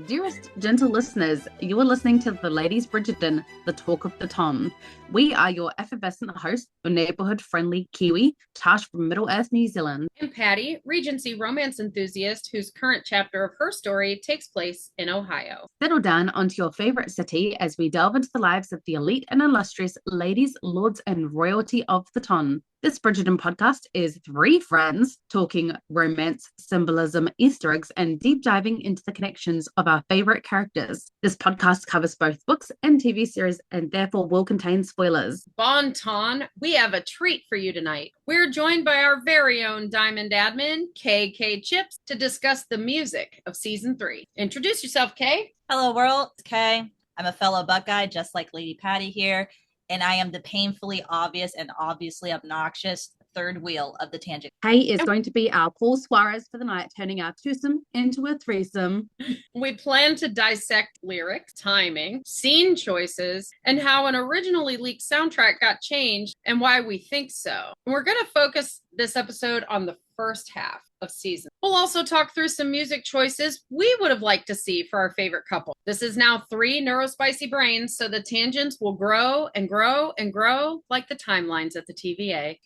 Dearest gentle listeners, you are listening to the Ladies Bridgerton, the talk of the ton. We are your effervescent hosts, your neighborhood-friendly Kiwi, Tash from Middle-earth, New Zealand. And Patty, Regency romance enthusiast whose current chapter of her story takes place in Ohio. Settle down onto your favorite city as we delve into the lives of the elite and illustrious ladies, lords, and royalty of the ton. This Bridgerton podcast is three friends talking romance, symbolism, Easter eggs, and deep diving into the connections of our favorite characters. This podcast covers both books and TV series and therefore will contain spoilers. Bon ton, we have a treat for you tonight. We're joined by our very own Diamond admin, KK Chips, to discuss the music of season 3. Introduce yourself, Kay. Hello, world. It's Kay. I'm a fellow Buckeye, just like Lady Patty here. And I am the painfully obvious and obviously obnoxious third wheel of the tangent. Kay is going to be our Paul Suarez for the night, turning our twosome into a threesome. We plan to dissect lyrics, timing, scene choices, and how an originally leaked soundtrack got changed and why we think so. We're going to focus this episode on the first half of season. We'll also talk through some music choices we would have liked to see for our favorite couple. This is now 3 neurospicy brains, so the tangents will grow and grow and grow like the timelines at the TVA.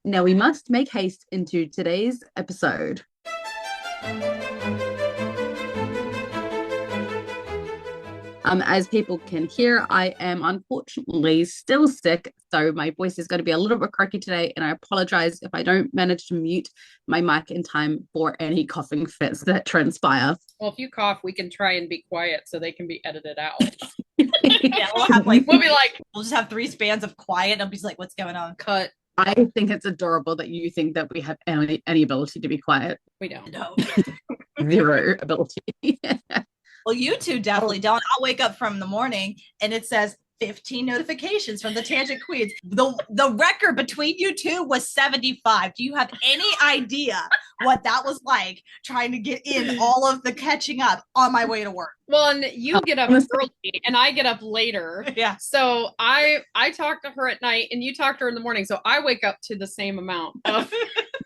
Now we must make haste into today's episode. As people can hear, I am unfortunately still sick, so my voice is going to be a little bit croaky today, and I apologize if I don't manage to mute my mic in time for any coughing fits that transpire. Well, if you cough, we can try and be quiet so they can be edited out. Yeah, we'll just have 3 spans of quiet. Nobody's like, what's going on? Cut. I think it's adorable that you think that we have any ability to be quiet. We don't. No. Zero ability. Well, you two definitely don't. I'll wake up from the morning and it says 15 notifications from the Tangent Queens. The record between you two was 75. Do you have any idea what that was like trying to get in all of the catching up on my way to work? Well, and you get up early and I get up later. Yeah. So I talk to her at night and you talk to her in the morning. So I wake up to the same amount of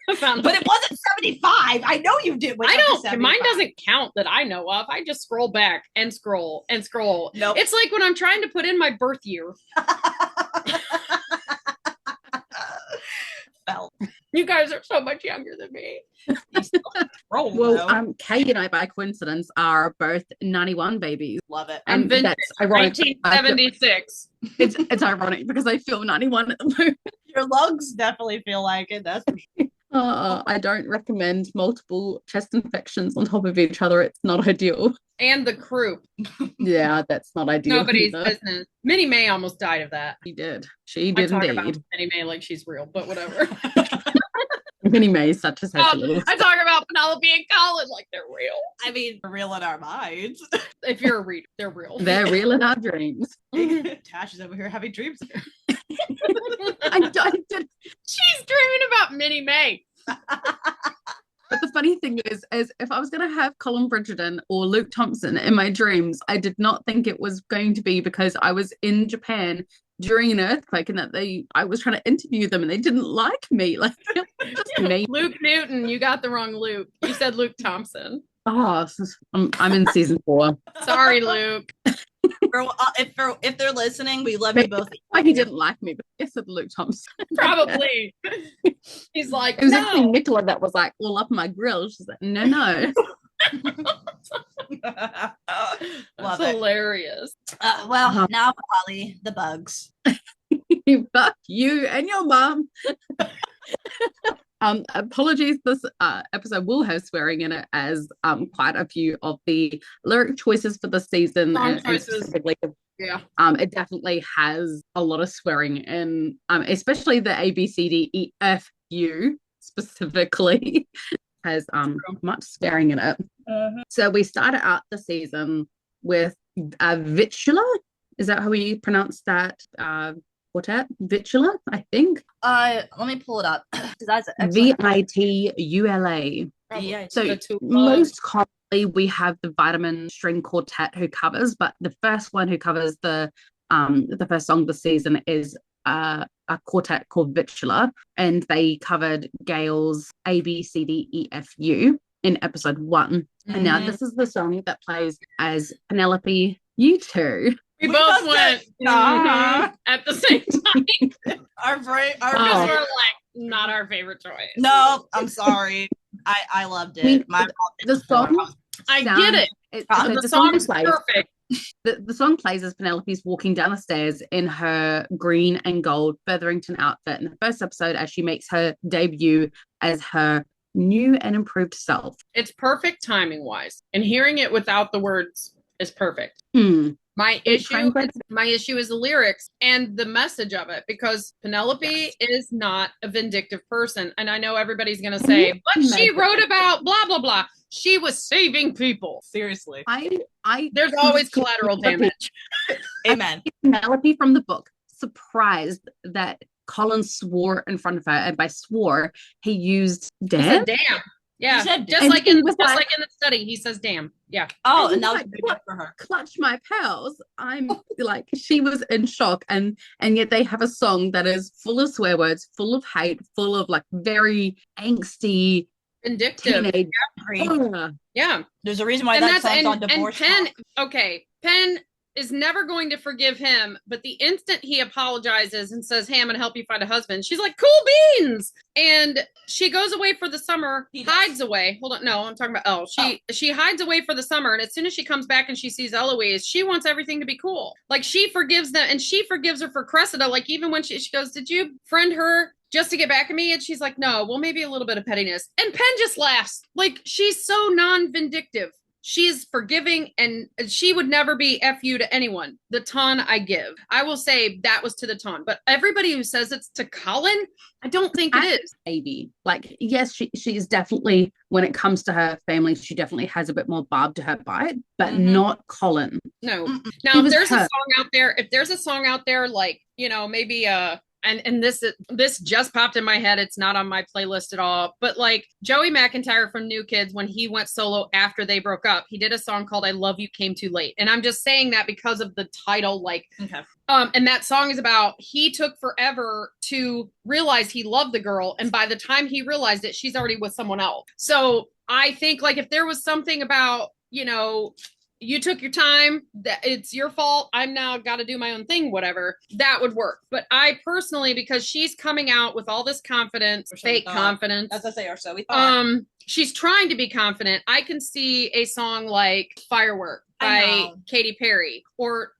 But it wasn't 75. I know you did. I don't. Mine doesn't count that I know of. I just scroll back and scroll and scroll. Nope. It's like when I'm trying to put in my birth year. Well, you guys are so much younger than me. Well, Kay and I, by coincidence, are both 91 babies. Love it. And that's ironic. 1976. It's ironic because I feel 91 at the moment. Your lungs definitely feel like it. That's for sure. I don't recommend multiple chest infections on top of each other. It's not ideal. And the croup. Yeah, that's not ideal. Nobody's business. Minnie May almost died of that. She did. She did I talk indeed. about Minnie May like she's real, but whatever. Minnie May is such a little. I talk about Penelope and Colin like they're real. I mean, they're real in our minds. If you're a reader, they're real. They're real in our dreams. Tash is over here having dreams. I don't. She's dreaming about Minnie May. But the funny thing is if I was going to have Colin Bridgerton or Luke Thompson in my dreams, I did not think it was going to be because I was in Japan during an earthquake and that I was trying to interview them and they didn't like me. Like, just me. Luke Newton, you got the wrong Luke. You said Luke Thompson. Oh, I'm in season 4. Sorry, Luke. If they're listening, we love you both. Why he didn't like me, but I said Luke Thompson. Probably. He's like, it was no. actually Nicola that was like all up my grill. She's like, no. Love That's it. hilarious. Well, now Polly, the bugs. Fuck you and your mom. Apologies, this episode will have swearing in it as quite a few of the lyric choices for the season and specifically yeah. It definitely has a lot of swearing in, especially the A B C D E F U specifically has much swearing in it. So we started out the season with Vitula. Is that how we pronounce that? Quartet? Vitula, I think. Let me pull it up. That's Vitula. Yeah. So most commonly we have the Vitamin String Quartet who covers, but the first one who covers the first song of the season is a quartet called Vitula, and they covered Gail's A, B, C, D, E, F, U in episode 1. And now this is the song that plays as Penelope. You two. We both went at the same time. Because we're like, not our favorite choice. No, I'm sorry. I loved it. The song. I get it. The song is perfect. The song plays as Penelope's walking down the stairs in her green and gold Featherington outfit in the first episode as she makes her debut as her new and improved self. It's perfect timing wise, and hearing it without the words is perfect. My issue is the lyrics and the message of it, because Penelope is not a vindictive person. And I know everybody's going to say, but she wrote about blah, blah, blah. She was saving people. Seriously. There's always collateral damage. Amen. Penelope from the book, surprised that Colin swore in front of her. And by swore, he used damn. He said damn. Yeah, just like in the study, he says "damn." Yeah. Oh, and that was good for her. Clutch my pearls. I'm like, she was in shock, and yet they have a song that is full of swear words, full of hate, full of like very angsty, vindictive. Yeah. There's a reason why that song's on divorce. And Penn is never going to forgive him, but the instant he apologizes and says, "Hey, I'm gonna help you find a husband," she's like, "Cool beans!" And she goes away for the summer, hides away. Hold on, no, I'm talking about Elle. She hides away for the summer, and as soon as she comes back and she sees Eloise, she wants everything to be cool. Like, she forgives them, and she forgives her for Cressida. Like, even when she goes, "Did you friend her just to get back at me?" And she's like, "No, well, maybe a little bit of pettiness." And Penn just laughs. Like, she's so non-vindictive. She's forgiving, and she would never be F you to anyone. The ton I give. I will say that was to the ton. But everybody who says it's to Colin, I don't think it is. Maybe. Like, yes, she is definitely, when it comes to her family, she definitely has a bit more barb to her bite, but not Colin. No. Now, if there's a song out there, like, you know, maybe and this just popped in my head. It's not on my playlist at all. But like Joey McIntyre from New Kids, when he went solo after they broke up, he did a song called "I Love You Came Too Late." And I'm just saying that because of the title, like, and that song is about, he took forever to realize he loved the girl. And by the time he realized it, she's already with someone else. So I think, like, if there was something about, you know, you took your time, that it's your fault, I'm now got to do my own thing, whatever, that would work. But I personally, because she's coming out with all this confidence, fake confidence, as I say, or so we thought. She's trying to be confident. I can see a song like "Firework" by Katy Perry, or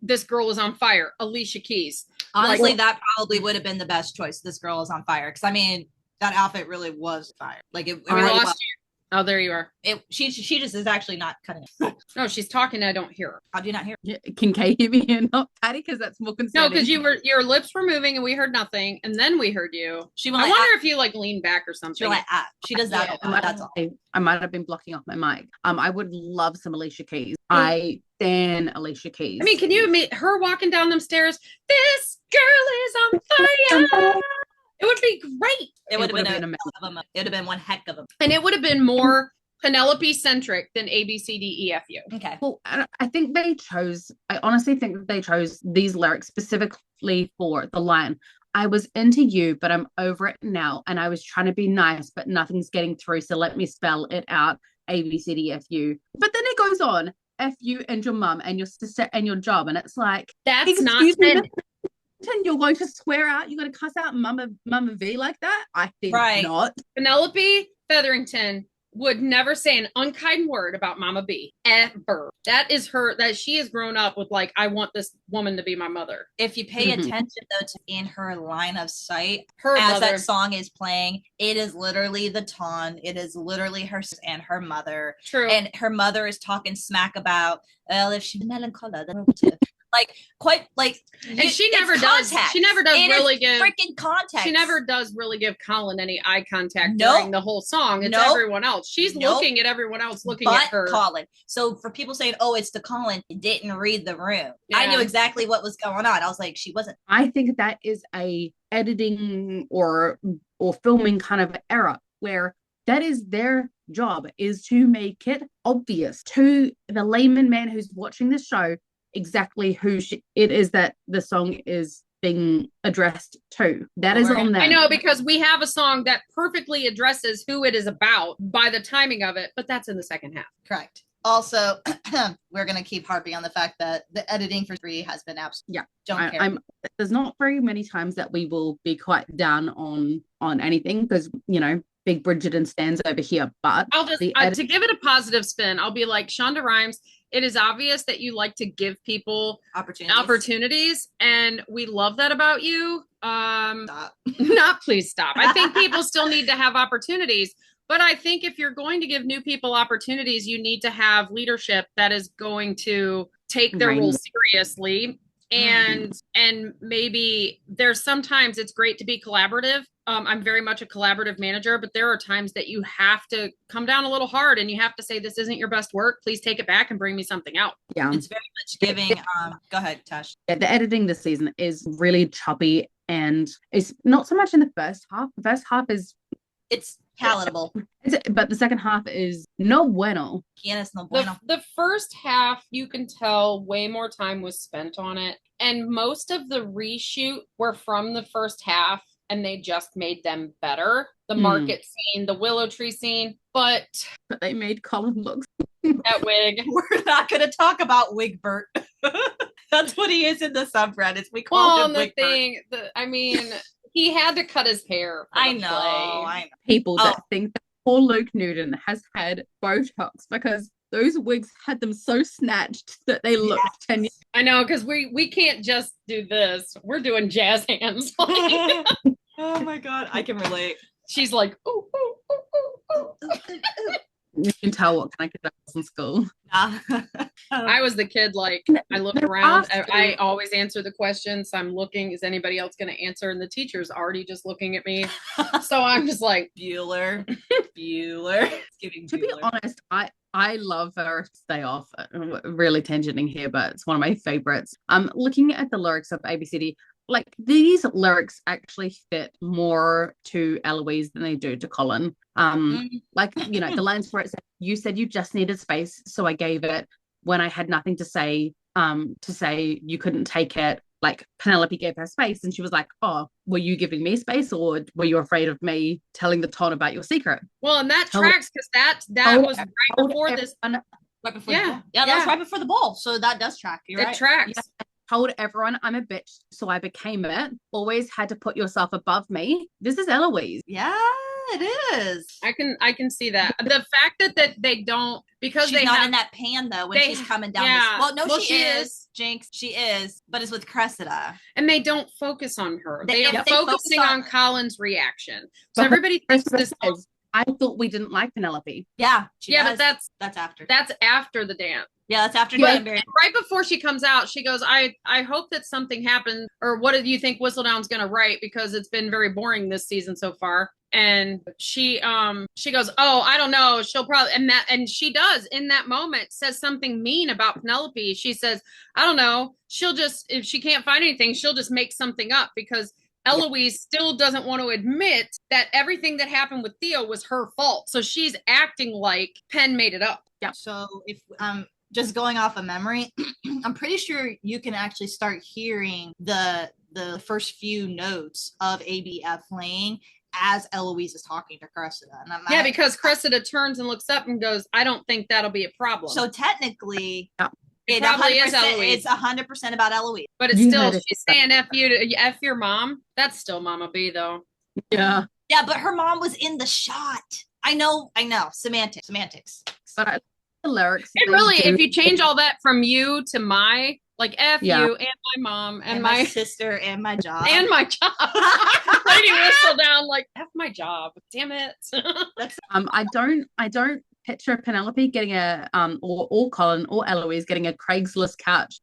"This Girl Is on Fire," Alicia Keys. Honestly, that probably would have been the best choice. "This Girl Is on Fire," because I mean, that outfit really was fire. Like, it really lost was. you. Oh, there you are. She just is actually not cutting it. No, she's talking. I don't hear her. How do you not hear? Yeah, can Kay hear me and not Patty? Because that's more concerning. No, because your lips were moving and we heard nothing, and then we heard you. I wonder if you like leaned back or something. She does that. Yeah, that's all. I might have been blocking off my mic. I would love some Alicia Keys. I stand Alicia Keys. I mean, can you admit her walking down them stairs? "This girl is on fire." It would be great. It would have been a hell of a. It would have been one heck of a. And it would have been more Penelope centric than A, B, C, D, E, F, U. Okay. Well, I think I honestly think that they chose these lyrics specifically for the line, "I was into you, but I'm over it now. And I was trying to be nice, but nothing's getting through. So let me spell it out. A, B, C, D, F, U." But then it goes on, "F you and your mum and your sister and your job." And it's like, that's not you're going to swear out, you're going to cuss out Mama V like that? I think not. Penelope Featherington would never say an unkind word about Mama B, ever. That is her, that she has grown up with, like, I want this woman to be my mother. If you pay attention, though, to in her line of sight, her as mother. That song is playing, it is literally the ton. It is literally her and her mother. True. And her mother is talking smack about, well, if she's melancholy, then like, quite like, and she never does. She never does really give freaking context. She never does really give Colin any eye contact during the whole song. It's everyone else. She's looking at everyone else, looking at her. Colin. So for people saying, "Oh, it's the Colin," didn't read the room. Yeah. I knew exactly what was going on. I was like, she wasn't. I think that is a editing or filming kind of error, where that is their job, is to make it obvious to the layman man who's watching the show exactly who it is that the song is being addressed to. That is on them. I know, because we have a song that perfectly addresses who it is about by the timing of it, but that's in the second half. Correct. Also, we're going to keep harping on the fact that the editing for 3 has been absolutely. Yeah. Don't care. There's not very many times that we will be quite down on anything, because, you know, Big Bridgerton stands over here. But I'll just, to give it a positive spin, I'll be like, Shonda Rhimes, it is obvious that you like to give people opportunities, and we love that about you. Stop. Please stop. I think people still need to have opportunities. But I think if you're going to give new people opportunities, you need to have leadership that is going to take their role seriously. And maybe there's sometimes it's great to be collaborative. I'm very much a collaborative manager, but there are times that you have to come down a little hard and you have to say, this isn't your best work. Please take it back and bring me something out. Yeah. It's very much giving. Go ahead, Tash. Yeah, the editing this season is really choppy, and it's not so much in the first half. The first half it's palatable, but the second half is no bueno. The first half, you can tell way more time was spent on it, and most of the reshoot were from the first half, and they just made them better. The market scene, the willow tree scene, but they made Colin look that wig. We're not going to talk about Wigbert. That's what he is in the subreddits. We call him Wigbert. I mean, he had to cut his hair. I know. People that think that poor Luke Newton has had Botox because those wigs had them so snatched that they looked 10 years. I know, because we can't just do this. We're doing jazz hands. Oh my God, I can relate. She's like, ooh, ooh, ooh, ooh, ooh. You can tell what kind of kid I was in school. I was the kid, like, I look around. I always answer the questions. I'm looking, is anybody else going to answer? And the teacher's already just looking at me. So I'm just like, Bueller. To be honest, I love First Day Off. Really tangenting here, but it's one of my favorites. Looking at the lyrics of ABCD, like, these lyrics actually fit more to Eloise than they do to Colin. Like, you know, the lines where it said, you said you just needed space, so I gave it when I had nothing to say you couldn't take it. Like, Penelope gave her space, and she was like, oh, were you giving me space, or were you afraid of me telling the Ton about your secret? Well, and that tracks, because that was right before this. Right before that was right before the ball, so that does track. You're right. It tracks. Yeah. Told everyone I'm a bitch, so I became it. Always had to put yourself above me. This is Eloise. Yeah, it is. I can see that. The fact that they don't, because she's not in that pan though when she's coming down. Yeah. She is. Jinx, she is, but it's with Cressida. And they don't focus on her. They are focusing on Colin's reaction. So everybody thinks this. I thought we didn't like Penelope. Yeah. But that's after. That's after the dance. Yeah, that's after Danbury. Right before she comes out, she goes, I hope that something happened, or what do you think Whistledown's gonna write? Because it's been very boring this season so far. And she goes, oh, I don't know. She'll probably, and she does in that moment says something mean about Penelope. She says, I don't know. She'll just, if she can't find anything, she'll just make something up, because Eloise still doesn't want to admit that everything that happened with Theo was her fault. So she's acting like Penn made it up. Yeah. So if just going off of memory, I'm pretty sure you can actually start hearing the first few notes of ABF playing as Eloise is talking to Cressida. And because Cressida turns and looks up and goes, I don't think that'll be a problem. So technically, it probably is Eloise. It's 100% about Eloise. But it's still, she's saying F you to F your mom. That's still Mama B though. Yeah. Yeah, but her mom was in the shot. I know. Semantics. But I like the lyrics. It really, if you change all that from you to my, like F you and my mom and my sister and my job. And my job. Lady Whistledown, like F my job. Damn it. I don't picture Penelope getting a or Colin or Eloise getting a Craigslist couch.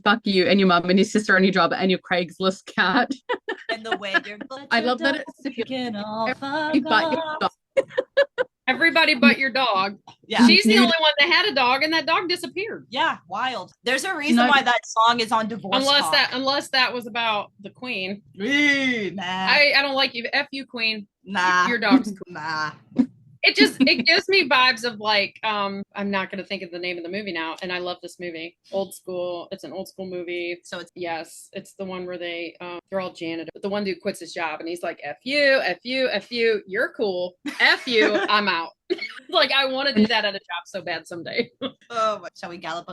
Fuck you and your mum and your sister and your job and your Craigslist couch. And the way you're I love that it's everybody but your dog. Yeah. She's the only one that had a dog, and that dog disappeared. Yeah, wild. There's a reason why that song is on Divorce Unless that was about the Queen. Nah. I don't like you. F you, Queen. Nah. Your dog's cool. Nah. it gives me vibes of like, I'm not gonna think of the name of the movie now, and I love this movie. Old school. It's an old school movie. So it's the one where they're all janitors. But the one dude quits his job and he's like, F you, F you, F you, you're cool. F you, I'm out. Like, I want to do that at a job so bad someday. Oh, shall we gallop?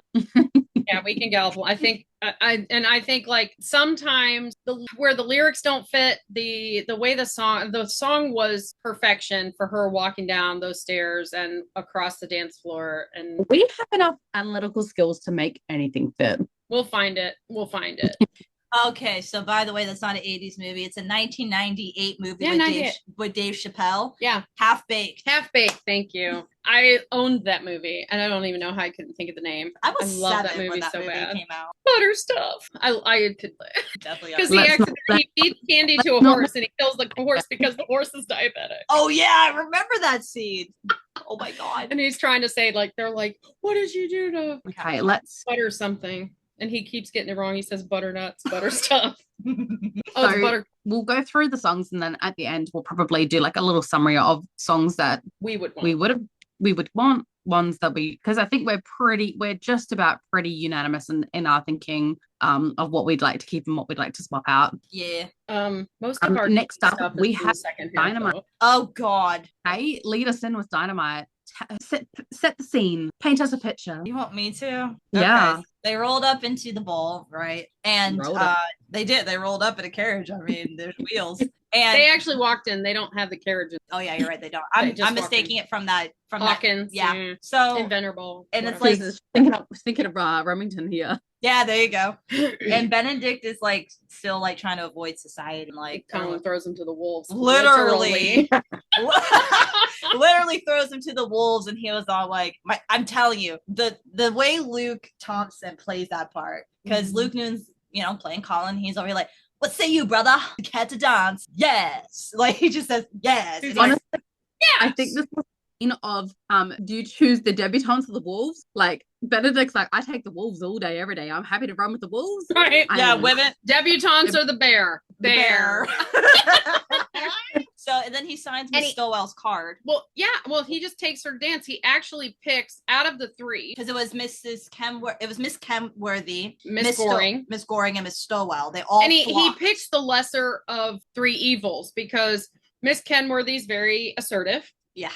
Yeah, we can gallop. I think I think like sometimes where the lyrics don't fit, the way the song was perfection for her walking down those stairs and across the dance floor, and we have enough analytical skills to make anything fit. We'll find it. Okay, so by the way, that's not an 80s movie. It's a 1998 movie with Dave Chappelle. Yeah. Half Baked. Thank you. I owned that movie, and I don't even know how I couldn't think of the name. I love that movie when so bad. Came out. Butter stuff. I could definitely because he feeds candy to a horse and he kills the horse because the horse is diabetic. Oh yeah, I remember that scene. Oh my god. And he's trying to say like they're like, what did you do to butter something? And he keeps getting it wrong. He says butternuts, butter stuff. So butter. We'll go through the songs, and then at the end we'll probably do like a little summary of songs that we would want, ones that because I think we're just about pretty unanimous in our thinking of what we'd like to keep and what we'd like to swap out. Yeah. Most of our next up we have Dynamite. Oh god. Hey, lead us in with Dynamite. Set the scene. Paint us a picture. You want me to? Yeah. Okay. They rolled up into the ball, right? And they did. They rolled up in a carriage. I mean, there's wheels. And they actually walked in. They don't have the carriages. Oh yeah, you're right. They don't. I'm mistaking it from Hawkins. Yeah. So Inventor and it's like thinking of Remington here. Yeah, there you go. And Benedict is like still like trying to avoid society, and like Colin throws him to the wolves. Literally throws him to the wolves, and he was all like, I'm telling you, the way Luke Thompson plays that part, because Luke Noon's playing Colin, he's already like, what say you, brother? Cat to dance? Yes. Like he just says yes. Honestly, yes. I think this was of do you choose the debutantes or the wolves? Like Benedict's like, I take the wolves all day, every day. I'm happy to run with the wolves. Right. Yeah, women. Debutantes or the bear. So and then he signs Miss Stowell's card. Well, yeah. Well, he just takes her to dance. He actually picks out of the three, because it was Mrs. It was Miss Kenworthy, Miss Goring, and Miss Stowell. They all and he picks the lesser of three evils because Miss Kenworthy's very assertive. Yeah.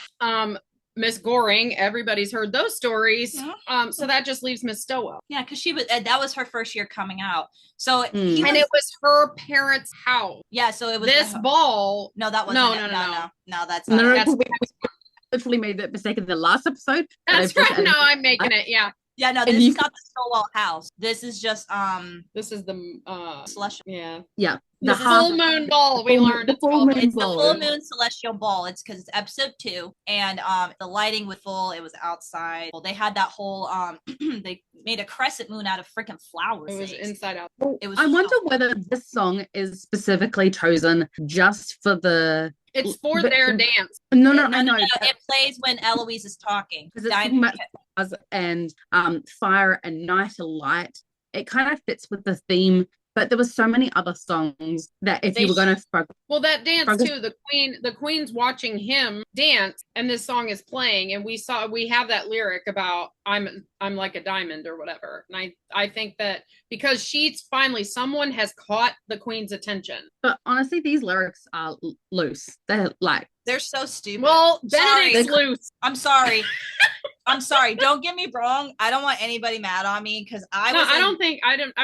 Miss Goring, everybody's heard those stories. Mm-hmm. So that just leaves Miss Stowell. Yeah, because that was her first year coming out. So and it was her parents' house. Yeah, so it was this ball. No, that wasn't no, that's not no, we literally made that mistake in the last episode. That's right. No, I'm making it. Yeah. Yeah, no, this is not the Stowell house. This is just this is the celestial. Yeah. The full moon ball. We learned it's the full moon celestial ball. It's because it's episode 2, and the lighting was full. It was outside. Well, they had that whole they made a crescent moon out of freaking flowers. It was inside out. It was. I wonder whether this song is specifically chosen just for the. It's for their dance. No. It plays when Eloise is talking. And fire and night and light. It kind of fits with the theme, but there were so many other songs that if you were going to struggle. Well, that dance too. The queen's watching him dance, and this song is playing, and we have that lyric about I'm like a diamond or whatever. And I think that because someone has caught the queen's attention. But honestly, these lyrics are loose. They're so stupid. Well, Benedict's loose. I'm sorry. I'm sorry. Don't get me wrong. I don't want anybody mad on me because I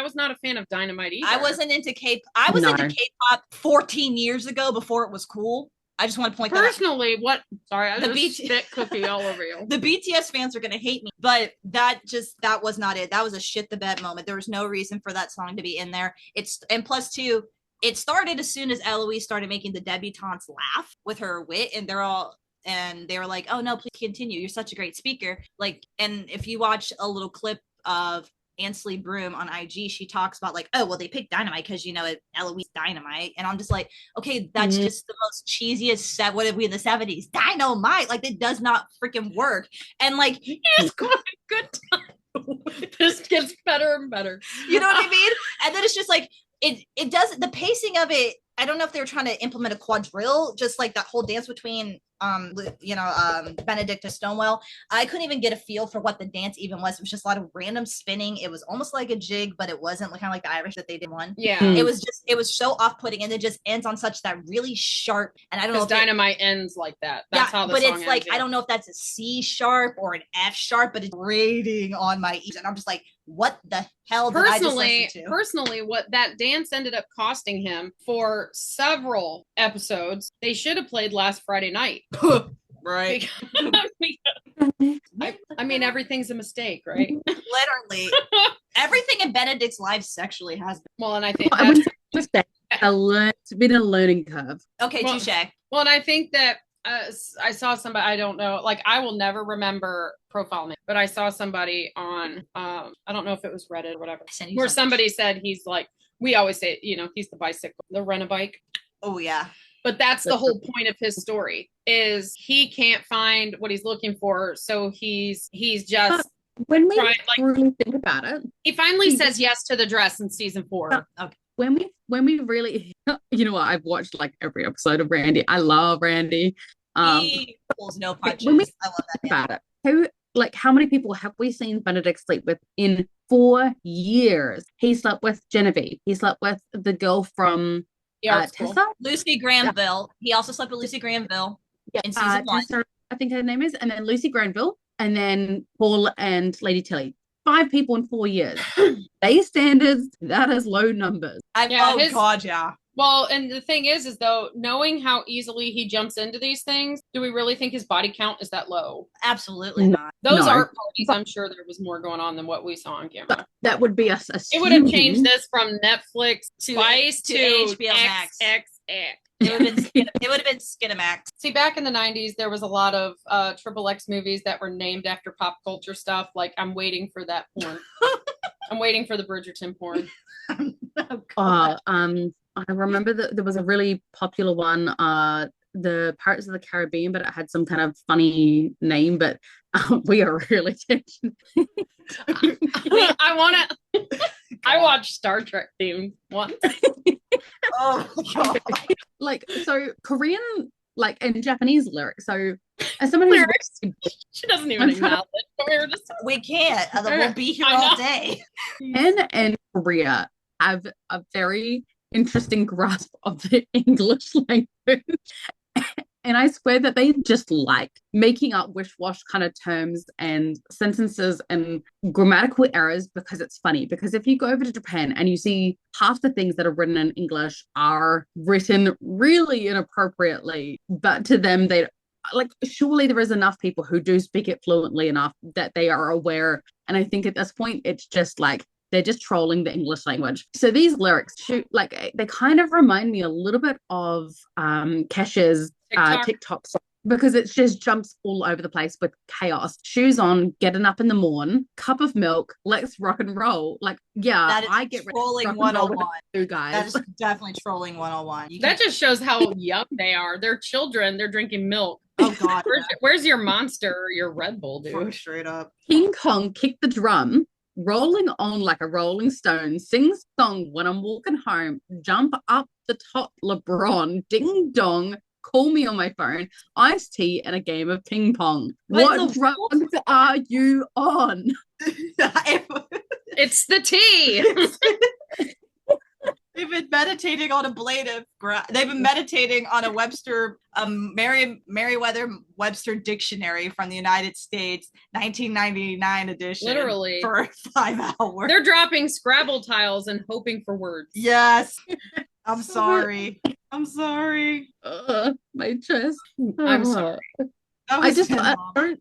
was not a fan of Dynamite either. I wasn't into into K-pop 14 years ago before it was cool. I just want to point personally that out. Sorry, I just spit cookie all over you. The BTS fans are gonna hate me, but that was not it. That was a shit the bed moment. There was no reason for that song to be in there. And plus two, it started as soon as Eloise started making the debutantes laugh with her wit, and they were like, oh no, please continue, you're such a great speaker. Like, and if you watch a little clip of Ansley Broom on IG, she talks about like, oh well, they picked Dynamite because Eloise Dynamite, and I'm just like, okay, that's just the most cheesiest set. What did we in the 70s? Dynamite, like it does not freaking work. And like, it's going good time. This gets better and better. You know what I mean? And then it's just like it does the pacing of it. I don't know if they were trying to implement a quadrille, just like that whole dance between Benedict to Stonewell, I couldn't even get a feel for what the dance even was. It was just a lot of random spinning. It was almost like a jig, but it wasn't kind of like the Irish that they did one. Yeah. It was so off-putting, and it just ends on such that really sharp, and I don't know if Dynamite ends like that. That's how the but song it's like, ends, yeah. I don't know if that's a C sharp or an F sharp, but it's grating on my ears, and I'm just like, what the hell did I just listen to? Personally, what that dance ended up costing him for several episodes, they should have played last Friday night. Right. I mean, everything's a mistake, right? Literally. Everything in Benedict's life sexually has been. Well, and I think it's been a learning curve. Okay, touche. Well, and I think that I saw somebody, I don't know, like I will never remember profile name, but I saw somebody on, I don't know if it was Reddit or whatever, where somebody said he's like, we always say, he's the bicycle, the rent-a-bike. Oh, yeah. But that's the whole point of his story, is he can't find what he's looking for. So he's just when we really think about it, he finally says yes to the dress in season 4. Okay. When we really, you know what, I've watched like every episode of Randy. I love Randy. He pulls no punches. I love that man. About it. How many people have we seen Benedict sleep with in 4 years? He slept with Genevieve. He slept with the girl from Tessa? Lucy Granville. He also slept with Lucy Granville in season 1. Tessa, I think her name is. And then Lucy Granville. And then Paul and Lady Tilly. 5 people in 4 years. They standards, that is low numbers. God, yeah. Well, and the thing is though, knowing how easily he jumps into these things, do we really think his body count is that low? Absolutely not. Those art parties, I'm sure there was more going on than what we saw on camera. That would be us. It would have changed this from Netflix to HBO Max. XXX. It would have been Skinamax. See, back in the 90s, there was a lot of XXX movies that were named after pop culture stuff. Like, I'm waiting for that porn. I'm waiting for the Bridgerton porn. I remember that there was a really popular one, the Pirates of the Caribbean, but it had some kind of funny name, but we are really tension. I watched Star Trek themed once. Oh my God. So Korean, and Japanese lyrics. So as someone who's she doesn't even acknowledge it. We can't. We'll be here all day. Japan and Korea have a very interesting grasp of the English language. And I swear that they just like making up wish-wash kind of terms and sentences and grammatical errors because it's funny. Because if you go over to Japan and you see half the things that are written in English are written really inappropriately, but to them, they surely there is enough people who do speak it fluently enough that they are aware. And I think at this point, it's just they're just trolling the English language. So these lyrics they kind of remind me a little bit of Kesha's TikTok song, because it just jumps all over the place with chaos. Shoes on, getting up in the morn, cup of milk, let's rock and roll. I get trolling 101. You guys. That is definitely trolling 101. That just shows how young they are. They're children. They're drinking milk. Oh God. Where's your Monster or your Red Bull, dude? Straight up. King Kong kicked the drum. Rolling on like a rolling stone, sing song when I'm walking home, jump up the top LeBron, ding dong, call me on my phone, iced tea and a game of ping pong. What drugs are you on? It's the tea. They've been meditating on a blade of grass. They've been meditating on a Webster, Merriam-Webster dictionary from the United States, 1999 edition. Literally. For 5 hours. They're dropping Scrabble tiles and hoping for words. Yes. I'm sorry. I'm sorry. My chest. I'm sorry. I don't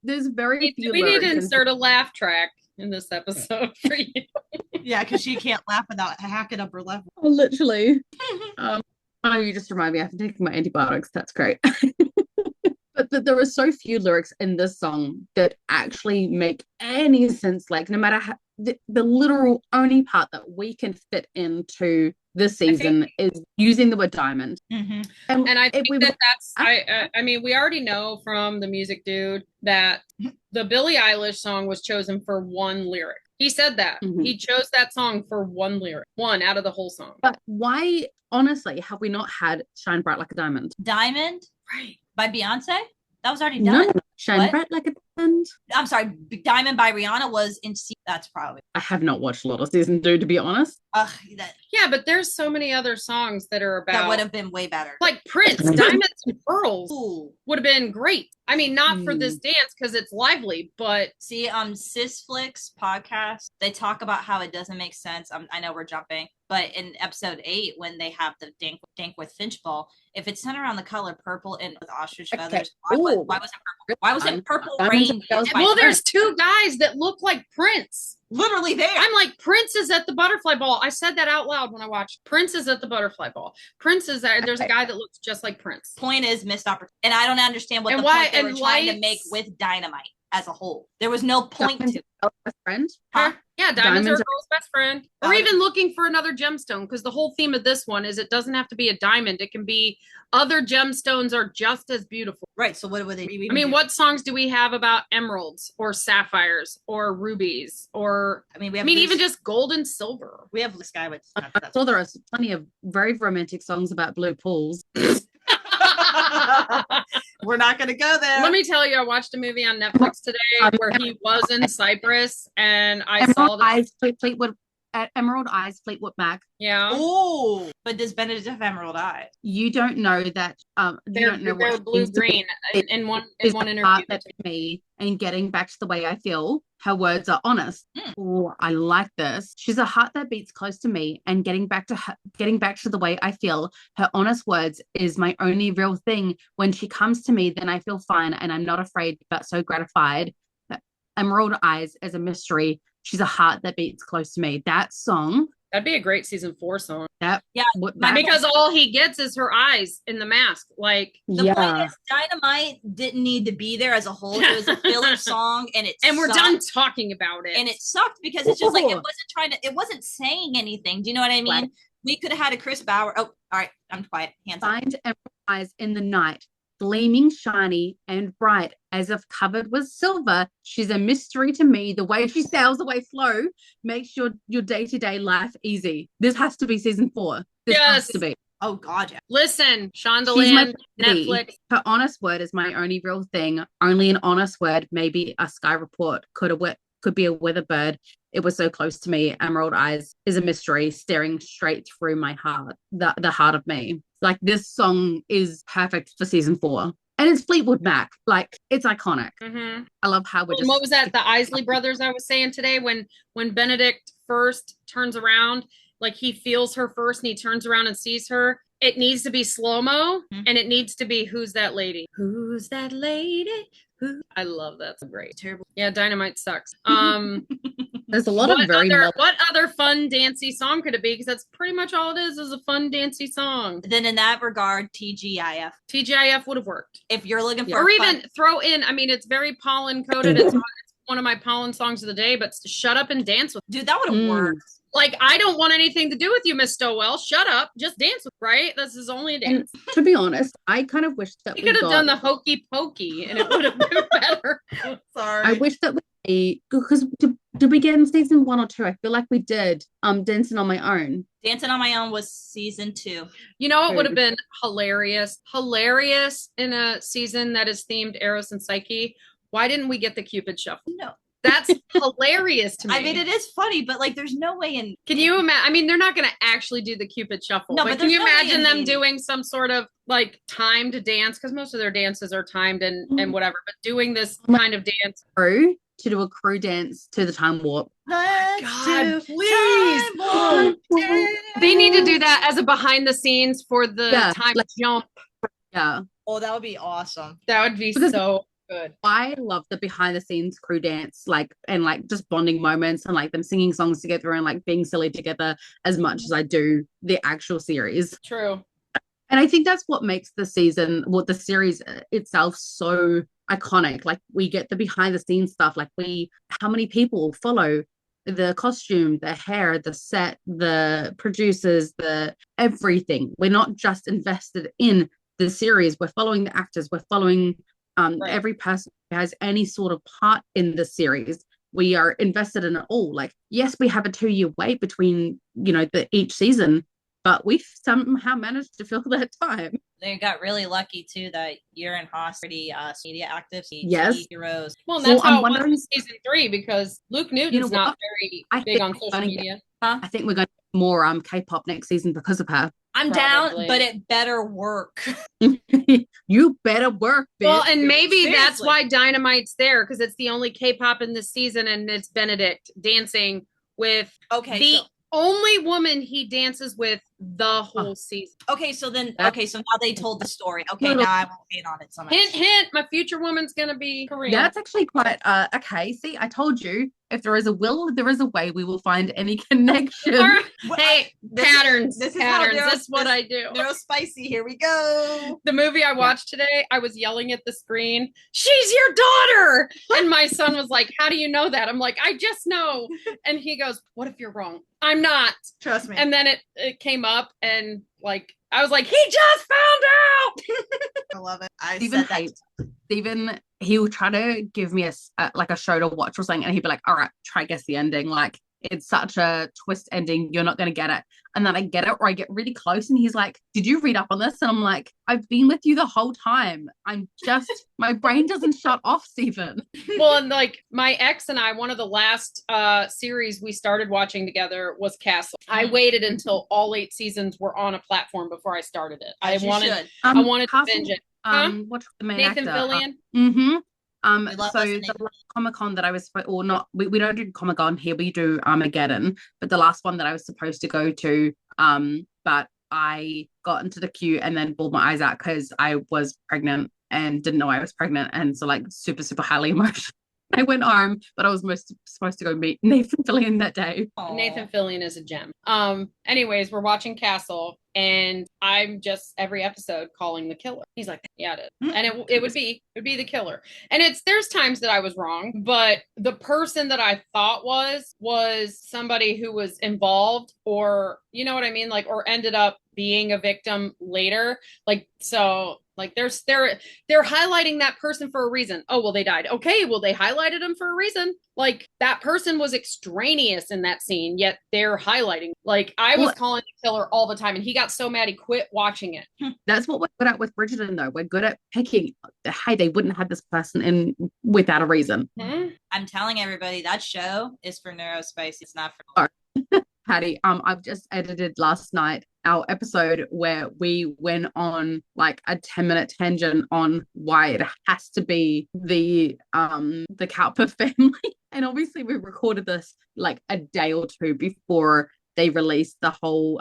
there's very few. We need to insert a laugh track in this episode for you. Yeah, because she can't laugh without hacking up her level. Oh, literally. You just remind me, I've been taking my antibiotics. That's great. But there are so few lyrics in this song that actually make any sense. No matter how, the literal only part that we can fit into this season is using the word diamond. Mm-hmm. And I think that's I mean, we already know from the music dude that the Billie Eilish song was chosen for one lyric. He said that. Mm-hmm. He chose that song for one lyric, one out of the whole song. But why, honestly, have we not had Shine Bright Like a Diamond? Diamond? Right. by Beyonce. That was already No, done. Shine What? Bright Like a Diamond. I'm sorry, Diamond by Rihanna was in. That's probably. I have not watched a lot of season 2, to be honest. Ugh, that Yeah, but there's so many other songs that are that about would have been way better. like Prince, Diamonds and Pearls Ooh. would have been great. I mean, not for this Hmm. dance because it's lively, but See, Sisflix podcast, they talk about how it doesn't make sense. I know we're jumping, but in episode 8, when they have the dink with Finch ball, if it's centered around the color purple and with ostrich Okay. feathers, Ooh. why was it purple? Why was it purple Diamonds rain? and Girls by well, Prince? there's two guys that look like Prince. Literally there. I'm like, Prince is at the butterfly ball. I said that out loud when I watched. Prince is at the butterfly ball. Prince is there. There's a guy that looks just like Prince. Point is missed opportunity, and I don't understand what And the why- point they were and trying to lights- make with Dynamite as a whole. There was no point Diamonds to it. and Girls Best Friend. Huh? Yeah, diamonds are a Diamonds are- girl's best friend. Or Diamond- even looking for another gemstone, because the whole theme of this one is it doesn't have to be a diamond. It can be other gemstones are just as beautiful. Right. So what would they? I mean, what songs do we have about emeralds or sapphires or rubies or I mean, even just gold and silver? we have the sky with. I saw there are plenty of very romantic songs about blue pools. We're not going to go there. Let me tell you, I watched a movie on Netflix today where he was in Cyprus, and I saw Emerald that. Eyes, Fleetwood, Emerald Eyes, Fleetwood Mac. Yeah, Oh, but does Benedict have emerald eyes? You don't know that. You don't know they're what blue green in one interview. That me and getting back to the way I feel. Her words are honest. Oh, I like this. She's a heart that beats close to me, and getting back to the way I feel. Her honest words is my only real thing. When she comes to me, then I feel fine, and I'm not afraid, but so gratified. Emerald Eyes is a mystery. She's a heart that beats close to me. That song. That'd be a great season 4 song. Because all he gets is her eyes in the mask. Like, The point is, Dynamite didn't need to be there as a whole. It was a filler song, and we're done talking about it. And it sucked because it's just like it wasn't saying anything. Do you know what I mean? Right. We could have had a Chris Bauer. Oh, all right, I'm quiet. Hands up. Find Emerald Eyes in the night, gleaming shiny and bright as if covered with silver. She's a mystery to me. The way she sails away slow makes your day-to-day life easy. This has to be season 4. This has to be. Oh God, yeah. Listen, Shonda She's my Land, lady. Netflix. Her honest word is my only real thing. Only an honest word. Maybe a sky report could be a weather bird. It was so close to me. Emerald Eyes is a mystery staring straight through my heart, the heart of me. Like, this song is perfect for season 4. And it's Fleetwood Mac. Like, it's iconic. Mm-hmm. I love how we're just... What was that? The Isley Brothers I was saying today, when Benedict first turns around, like he feels her first and he turns around and sees her. It needs to be slow-mo, and it needs to be Who's That Lady? Who's that lady? I love that. It's great. Terrible. Yeah, Dynamite sucks. There's a lot of what other fun dancey song could it be? Because that's pretty much all it is a fun dancey song. Then in that regard, TGIF. TGIF would have worked. If you're looking for or even throw in, I mean, it's very pollen coded. It's one of my pollen songs of the day, but Shut Up and Dance with. Dude, that would have worked. Like, I don't want anything to do with you, Miss Stowell. Shut up. Just dance with, right? This is only a dance. And to be honest, I kind of wish that we could have done the hokey pokey and it would have been better. Sorry. I wish that because did we get in season 1 or 2? I feel like we did. Dancing on My Own. Dancing on My Own was season 2. You know, it would have been hilarious in a season that is themed Eros and Psyche. Why didn't we get the Cupid Shuffle? No. That's hilarious to me. I mean, it is funny, but like, there's no way in. Can you imagine? I mean, they're not going to actually do the Cupid Shuffle. No, but can you imagine them doing some sort of like timed dance? Because most of their dances are timed and whatever. But doing this kind of dance. To do a crew dance to the Time Warp. God, please. They need to do that as a behind the scenes for the time jump. Yeah. Oh, that would be awesome. That would be so good. I love the behind the scenes crew dance, and just bonding moments and like them singing songs together and like being silly together as much as I do the actual series. True. And I think that's what makes the series itself so iconic. Like, we get the behind the scenes stuff. Like, how many people follow the costume, the hair, the set, the producers, the everything. We're not just invested in the series. We're following the actors. We're following every person who has any sort of part in the series. We are invested in it all. Like, yes, we have a 2-year wait between, each season, but we've somehow managed to fill that time. They got really lucky too that you're in Haas pretty media active. Yes. Heroes. Well, and that's Well, I'm how it was wondering- in season 3 because Luke Newton's what? not very I big think on we're social gonna media. I think we're going to get more K-pop next season because of her. I'm Probably. down, but it better work. You better work, bitch. Well, and maybe that's Seriously. why Dynamite's there, because it's the only K-pop in this season, and it's Benedict dancing with Okay, the so only woman he dances with the whole season. so now they told the story. Okay, Little- now I won't hate on it so much. Hint, hint, my future woman's gonna be Korean. That's actually quite okay. See, I told you, if there is a will, there is a way. We will find any connection. All right. Well, Hey, patterns. this is how patterns. they're- That's what I do. They're spicy. Here we go. The movie I watched today, I was yelling at the screen, "She's your daughter!" And my son was like, "How do you know that?" I'm like, "I just know." And he goes, "What if you're wrong?" I'm not. Trust me. And then it came up, and like I was like, "He just found out." I love it. I Stephen said that. hates. Stephen, he'll try to give me a show to watch or something, and he'd be like, "All right, try guess the ending." Like, it's such a twist ending, you're not going to get it. And then I get it, or I get really close, and he's like, "Did you read up on this?" And I'm like, "I've been with you the whole time. I'm just my brain doesn't shut off, Stephen." Well, and like my ex and I, one of the last series we started watching together was Castle. I waited until all 8 seasons were on a platform before I started it. I wanted to binge it. What's the main Nathan actor? Fillion. We love So us, the last Comic-Con that I was, or not, we don't do Comic-Con here, we do Armageddon, but the last one that I was supposed to go to, but I got into the queue and then bawled my eyes out because I was pregnant and didn't know I was pregnant, and so like super, super highly emotional. I went home, but I was supposed to go meet Nathan Fillion that day. Aww. Nathan Fillion is a gem. Anyways, we're watching Castle, and I'm just every episode calling the killer. He's like, "Yeah, it is," and it would be the killer. And there's times that I was wrong, but the person that I thought was somebody who was involved, or you know what I mean, like, or ended up being a victim later. Like, so like they're highlighting that person for a reason. Oh, well, they died. Okay, well, they highlighted them for a reason. Like, that person was extraneous in that scene, yet they're highlighting. Like, I was calling the killer all the time, and he got so mad he quit watching it. That's what we're good at with Bridgerton, though. We're good at picking, hey, they wouldn't have this person in without a reason. I'm telling everybody that show is for neurospicy. It's not for Patty, I've just edited last night our episode where we went on like a 10-minute tangent on why it has to be the Cowper family. And obviously we recorded this like a day or two before they released the whole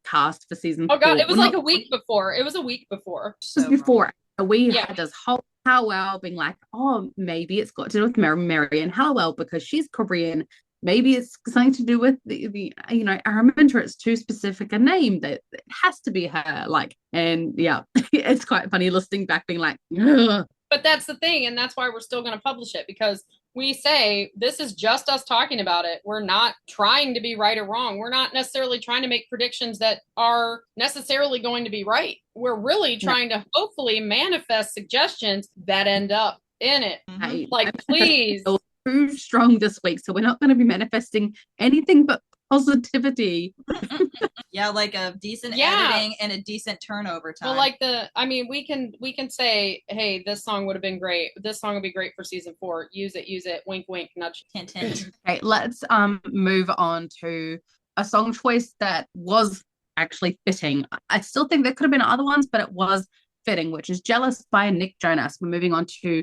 cast for season 4. Oh god, it was like a week before. It was a week before. It was before. We had this whole powwow being like, oh, maybe it's got to do with Marianne Hallowell because she's Korean. Maybe it's something to do with the you know, Araminta. It's too specific a name that it has to be her. Like, and yeah, it's quite funny listening back, being like, ugh. But that's the thing, and that's why we're still going to publish it, because we say this is just us talking about it. We're not trying to be right or wrong. We're not necessarily trying to make predictions that are necessarily going to be right. We're really trying to hopefully manifest suggestions that end up in it. Hey, like, please. Too strong this week, so we're not going to be manifesting anything but positivity. Yeah, like a decent editing and a decent turnover time. Well, like we can say, hey, this song would have been great. This song would be great for season 4. Use it. Wink, wink, nudge. Hint, hint. Okay, let's move on to a song choice that was actually fitting. I still think there could have been other ones, but it was fitting, which is "Jealous" by Nick Jonas. We're moving on to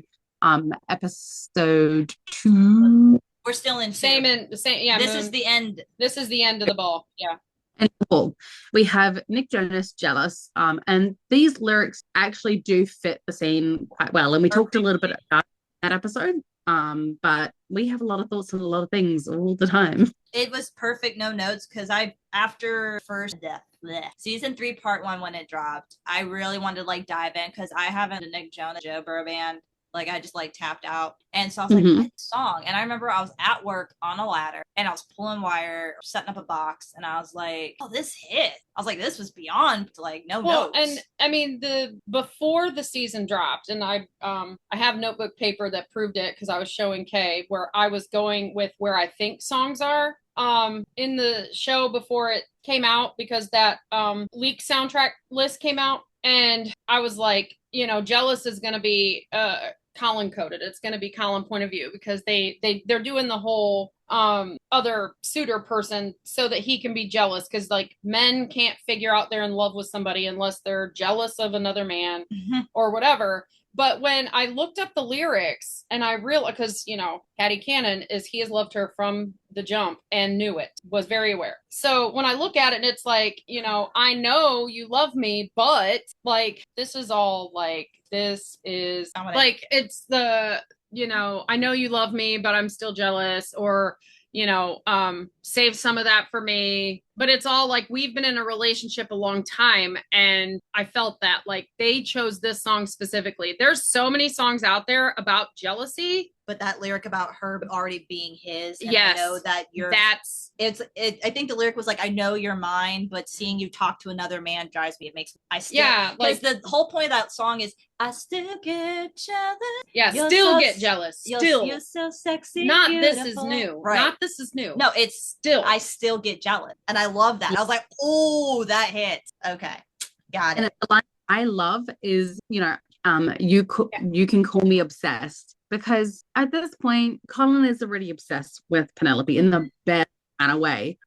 episode 2. We're still in same. Yeah, this is the end. This is the end of the ball. Yeah. And we have Nick Jonas, "Jealous," and these lyrics actually do fit the scene quite well. And we talked a little bit about that episode, but we have a lot of thoughts on a lot of things all the time. It was perfect, no notes, because after first season 3 part 1 when it dropped, I really wanted to like dive in because I haven't a Nick Jonas, Joe Burrow band. Like, I just like tapped out. And so I was like, what song? And I remember I was at work on a ladder and I was pulling wire, setting up a box. And I was like, oh, this hit. I was like, this was beyond like no notes. And I mean, before the season dropped, and I have notebook paper that proved it because I was showing Kay where I was going with where I think songs are in the show before it came out, because that leak soundtrack list came out. And I was like, jealous is going to be Colin coded. It's going to be Colin point of view because they're doing the whole other suitor person so that he can be jealous because like men can't figure out they're in love with somebody unless they're jealous of another man or whatever. But when I looked up the lyrics and I realized, because, Hattie Cannon he has loved her from the jump and knew it, was very aware. So when I look at it and it's like, I know you love me, but like, this is all like, this is like, it's the, I know you love me, but I'm still jealous, or, save some of that for me. But it's all like, we've been in a relationship a long time. And I felt that like they chose this song specifically. There's so many songs out there about jealousy. But that lyric about her already being his. And yes. I know that I think the lyric was like, I know you're mine, but seeing you talk to another man drives me. Because the whole point of that song is, I still get jealous. Yeah, get jealous. You're so sexy. Not beautiful. This is new. Right. Not this is new. No, it's still. I still get jealous. And I love that. I was like, oh, that hits. Okay. Got it. And the line I love is, you can call me obsessed. Because at this point, Colin is already obsessed with Penelope in the best kind of way.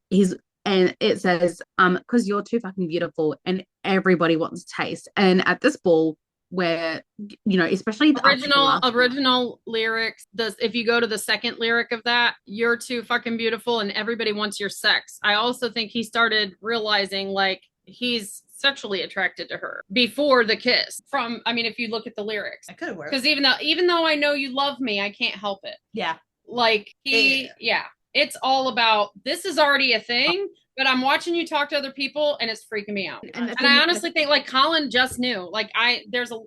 And it says, because you're too fucking beautiful and everybody wants to taste. And at this ball, where, especially the original lyrics, if you go to the second lyric of that, you're too fucking beautiful and everybody wants your sex. I also think he started realizing like he's sexually attracted to her before the kiss. If you look at the lyrics, I could have worked. Because even though I know you love me, I can't help it. Yeah. Like it's all about, this is already a thing, but I'm watching you talk to other people and it's freaking me out. And I honestly think like Colin just knew. Like there's a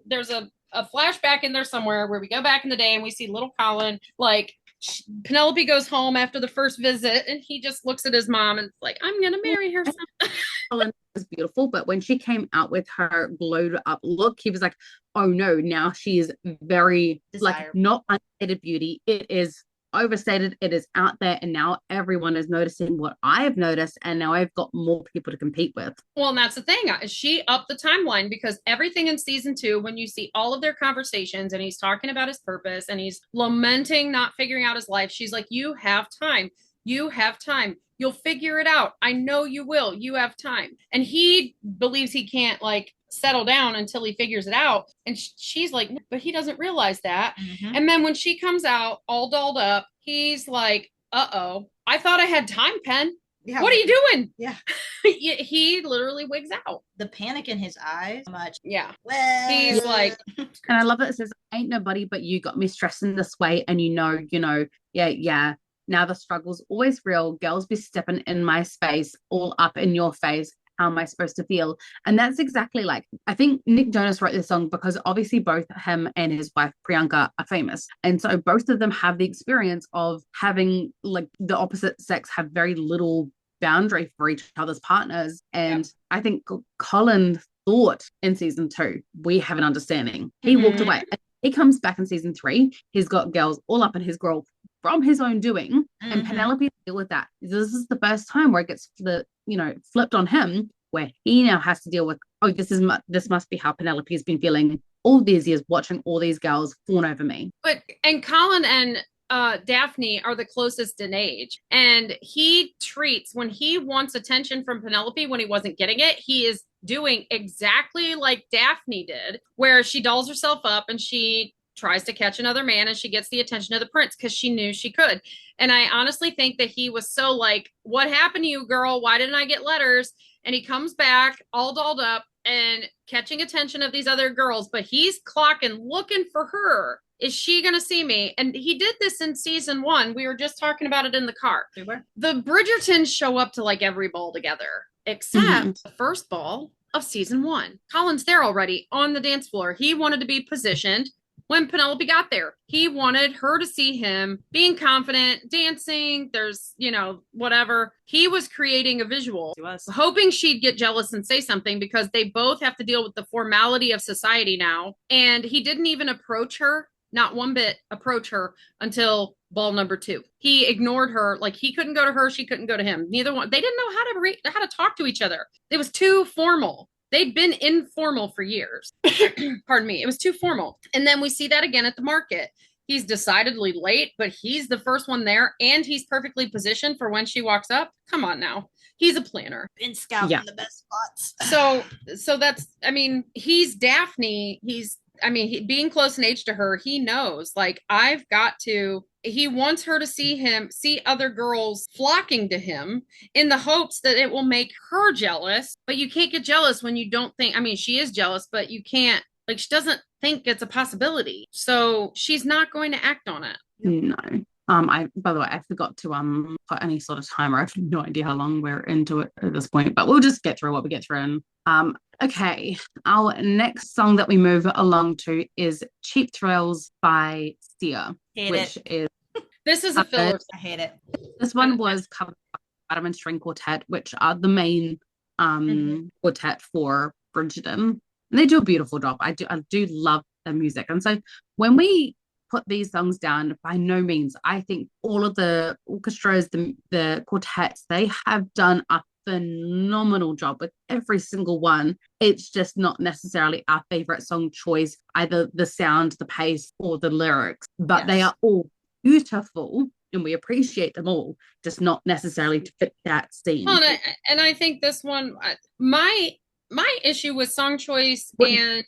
flashback in there somewhere where we go back in the day and we see little Colin, like Penelope goes home after the first visit and he just looks at his mom and it's like, I'm gonna marry her son. Colin was beautiful, but when she came out with her glowed up look, he was like, oh no, now she is very like not unstated beauty. It is overstated, it is out there, and now everyone is noticing what I've noticed, and now I've got more people to compete with. Well, and that's the thing. She upped the timeline because everything in season 2, when you see all of their conversations and he's talking about his purpose and he's lamenting not figuring out his life, she's like, you have time. You have time. You'll figure it out. I know you will. You have time. And he believes he can't like settle down until he figures it out. And she's like, no, but he doesn't realize that. Mm-hmm. And then when she comes out all dolled up, he's like, uh-oh, I thought I had time, Pen. Yeah, what are you doing? Yeah. He literally wigs out. The panic in his eyes. Much. Yeah. Well, he's like, and I love it. It says, ain't nobody but you got me stressing this way. And yeah. Now the struggle's always real. Girls be stepping in my space, all up in your face. How am I supposed to feel? And that's exactly like, I think Nick Jonas wrote this song because obviously both him and his wife Priyanka are famous. And so both of them have the experience of having like the opposite sex have very little boundary for each other's partners. And I think Colin thought in season 2, we have an understanding. He walked away. He comes back in season 3. He's got girls all up in his grill from his own doing, and Penelope deal with that. This is the first time where it gets flipped on him, where he now has to deal with, this must be how Penelope has been feeling all these years, watching all these girls fawn over me. And Colin and Daphne are the closest in age, and he treats, when he wants attention from Penelope when he wasn't getting it, he is doing exactly like Daphne did, where she dolls herself up and she tries to catch another man and she gets the attention of the prince because she knew she could. And I honestly think that he was so like, what happened to you, girl? Why didn't I get letters? And he comes back all dolled up and catching attention of these other girls, but he's clocking, looking for her. Is she going to see me? And he did this in season 1. We were just talking about it in the car. We were. The Bridgertons show up to like every ball together, except the first ball of season 1. Colin's there already on the dance floor. He wanted to be positioned when Penelope got there. He wanted her to see him being confident, dancing, there's, whatever. He was creating a visual, hoping she'd get jealous and say something because they both have to deal with the formality of society now. And he didn't even approach her, not one bit approach her until ball number 2. He ignored her. Like he couldn't go to her. She couldn't go to him. Neither one. They didn't know how to talk to each other. It was too formal. they'd been informal for years. Pardon me. It was too formal. And then we see that again at the market. He's decidedly late, but he's the first one there, and he's perfectly positioned for when she walks up. Come on now. He's a planner. Been scouting the best spots. So that's, I mean, he's Daphne. Being close in age to her, he knows, like, he wants her to see other girls flocking to him in the hopes that it will make her jealous. But you can't get jealous when you don't think, she is jealous, but you can't, like, she doesn't think it's a possibility. So she's not going to act on it. No. By the way, I forgot to put any sort of timer. I have no idea how long we're into it at this point, but we'll just get through what we get through. Okay, our next song that we move along to is Cheap Thrills by Sia, This is a filler. I hate it. This one was covered by Vitamin String Quartet, which are the main quartet for Bridgerton. And they do a beautiful job. I do love their music. And so when we put these songs down, by no means, I think all of the orchestras, the quartets, they have done a phenomenal job with every single one. It's just not necessarily our favorite song choice, either the sound, the pace, or the lyrics, but they are all beautiful and we appreciate them all, just not necessarily to fit that scene. Well, and I think this one, my issue with song choice and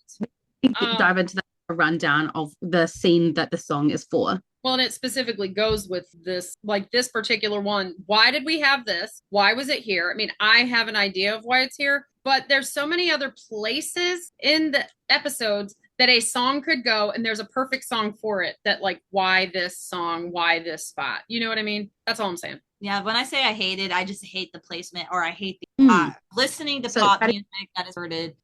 dive into the rundown of the scene that the song is for. Well, and it specifically goes with this, like this particular one. Why did we have this? Why was it here? I have an idea of why it's here, but there's so many other places in the episodes that a song could go, and there's a perfect song for it. That, like, why this song? Why this spot? You know what I mean? That's all I'm saying. Yeah, when I say I hate it, I just hate the placement, or I hate the listening to pop music that is converted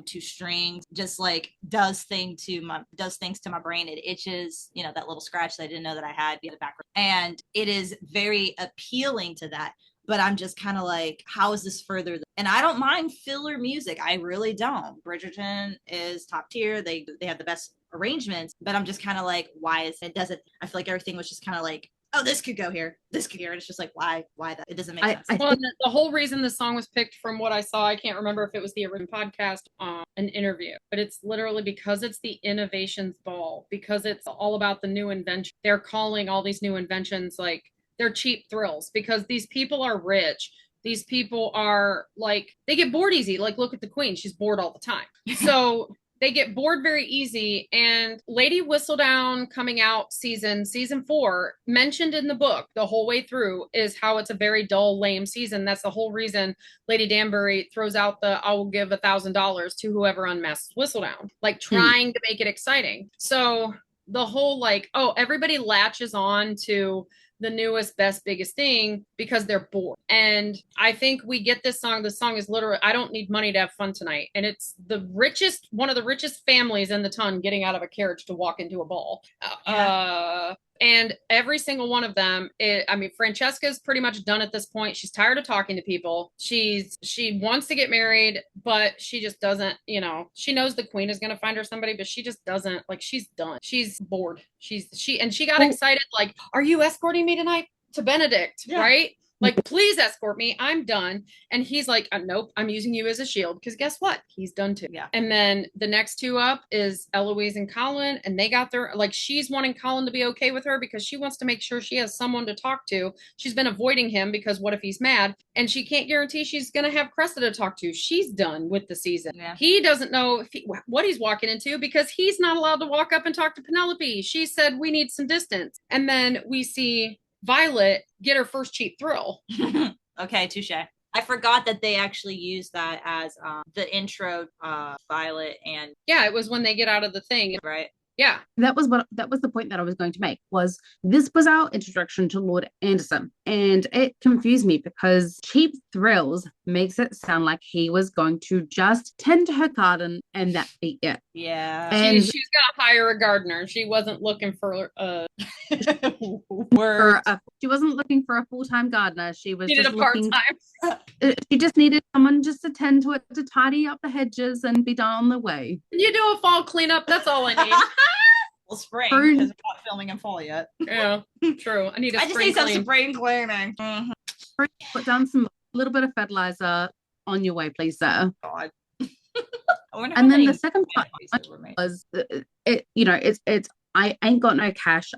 to strings. Just like does things to my brain. It itches, that little scratch that I didn't know that I had in the background, and it is very appealing to that. But I'm just kind of like, how is this further? And I don't mind filler music. I really don't. Bridgerton is top tier. They have the best arrangements. But I'm just kind of like, why is it? Doesn't I feel like everything was just kind of like, oh, this could go here, this could go here. And it's just like, why that? It doesn't make sense. Well, the whole reason the song was picked, from what I saw, I can't remember if it was the original podcast, an interview, but it's literally because it's the innovations ball, because it's all about the new invention. They're calling all these new inventions like they're cheap thrills, because these people are rich. These people are like, they get bored easy. Like, look at the Queen. She's bored all the time. So they get bored very easy. And Lady Whistledown coming out season 4, mentioned in the book the whole way through, is how it's a very dull, lame season. That's the whole reason Lady Danbury throws out I will give $1,000 to whoever unmasks Whistledown, like trying to make it exciting. So the whole like, oh, everybody latches on to the newest, best, biggest thing because they're bored. And I think we get this song. The song is literally, I don't need money to have fun tonight. And it's one of the richest families in the ton getting out of a carriage to walk into a ball. And every single one of them, Francesca's pretty much done at this point. She's tired of talking to people. She wants to get married, but she just doesn't, she knows the Queen is going to find her somebody, but she just doesn't, like, she's done. She's bored. She got excited, like, are you escorting me tonight to Benedict? Yeah. Right? Like, please escort me. I'm done. And he's like, nope, I'm using you as a shield. Because guess what? He's done too. Yeah. And then the next two up is Eloise and Colin. And they got their, like, she's wanting Colin to be okay with her because she wants to make sure she has someone to talk to. She's been avoiding him because what if he's mad? And she can't guarantee she's going to have Cressida to talk to. She's done with the season. Yeah. He doesn't know what he's walking into because he's not allowed to walk up and talk to Penelope. She said, we need some distance. And then we see Violet get her first cheap thrill. Okay, touche. I forgot that they actually used that as the intro, Violet, and it was when they get out of the thing, right? Yeah, that was the point that I was going to make. Was this was our introduction to Lord Anderson, and it confused me because Cheap Thrills makes it sound like he was going to just tend to her garden and that be it. Yeah, and she's got to hire a gardener. She wasn't looking for she wasn't looking for a full-time gardener. She was needed just a part-time. She just needed someone just to tend to it, to tidy up the hedges and be done on the way. You do a fall cleanup. That's all I need. Well, spring, because we're not filming in fall yet. Yeah, true. I just need some spring cleaning. Put down some little bit of fertilizer on your way, please, sir. God. And then the second part was it's I ain't got no cash,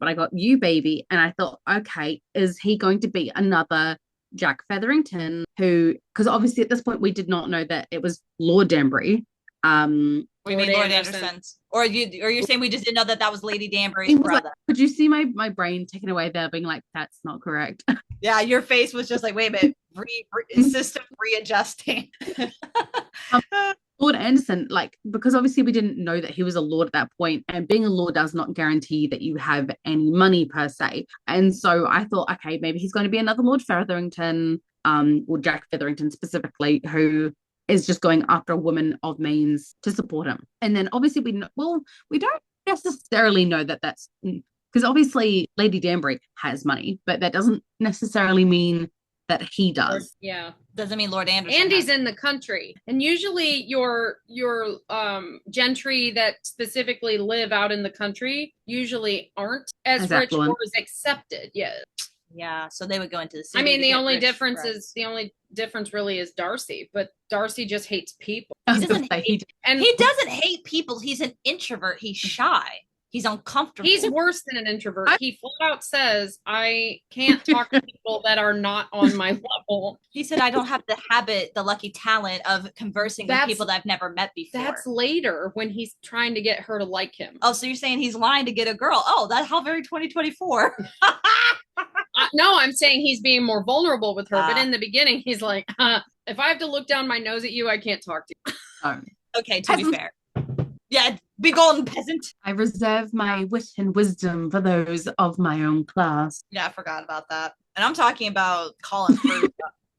but I got you, baby. And I thought, okay, is he going to be another Jack Featherington who, because obviously at this point we did not know that it was Lord Danbury. We mean Lord Anderson's, or you're saying we just didn't know that was Lady Danbury's brother? Like, could you see my brain taken away there, being like, that's not correct? Yeah, your face was just like, wait a minute, system readjusting. Lord Anderson, like, because obviously we didn't know that he was a lord at that point, and being a lord does not guarantee that you have any money per se. And so I thought, okay, maybe he's going to be another Lord Featherington, or Jack Featherington specifically, who is just going after a woman of means to support him. And then obviously we don't necessarily know that that's because obviously Lady Danbury has money, but that doesn't necessarily mean that he does. Yeah. Doesn't mean Lord Anderson. Andy's in the country. And usually your gentry that specifically live out in the country usually aren't as rich or as accepted yet. Yeah, so they would go into the city. I mean, the only difference really is Darcy, but Darcy just hates people. He doesn't hate people. He's an introvert. He's shy. He's uncomfortable. He's worse than an introvert. He flat out says, I can't talk to people that are not on my level. He said, I don't have the lucky talent of conversing with people that I've never met before. That's later when he's trying to get her to like him. Oh, so you're saying he's lying to get a girl. Oh, that's how very 2024. No, I'm saying he's being more vulnerable with her. But in the beginning, he's like, if I have to look down my nose at you, I can't talk to you. Okay, to be fair. Yeah, be golden, peasant. I reserve my wit and wisdom for those of my own class. Yeah, I forgot about that. And I'm talking about Colin Firth.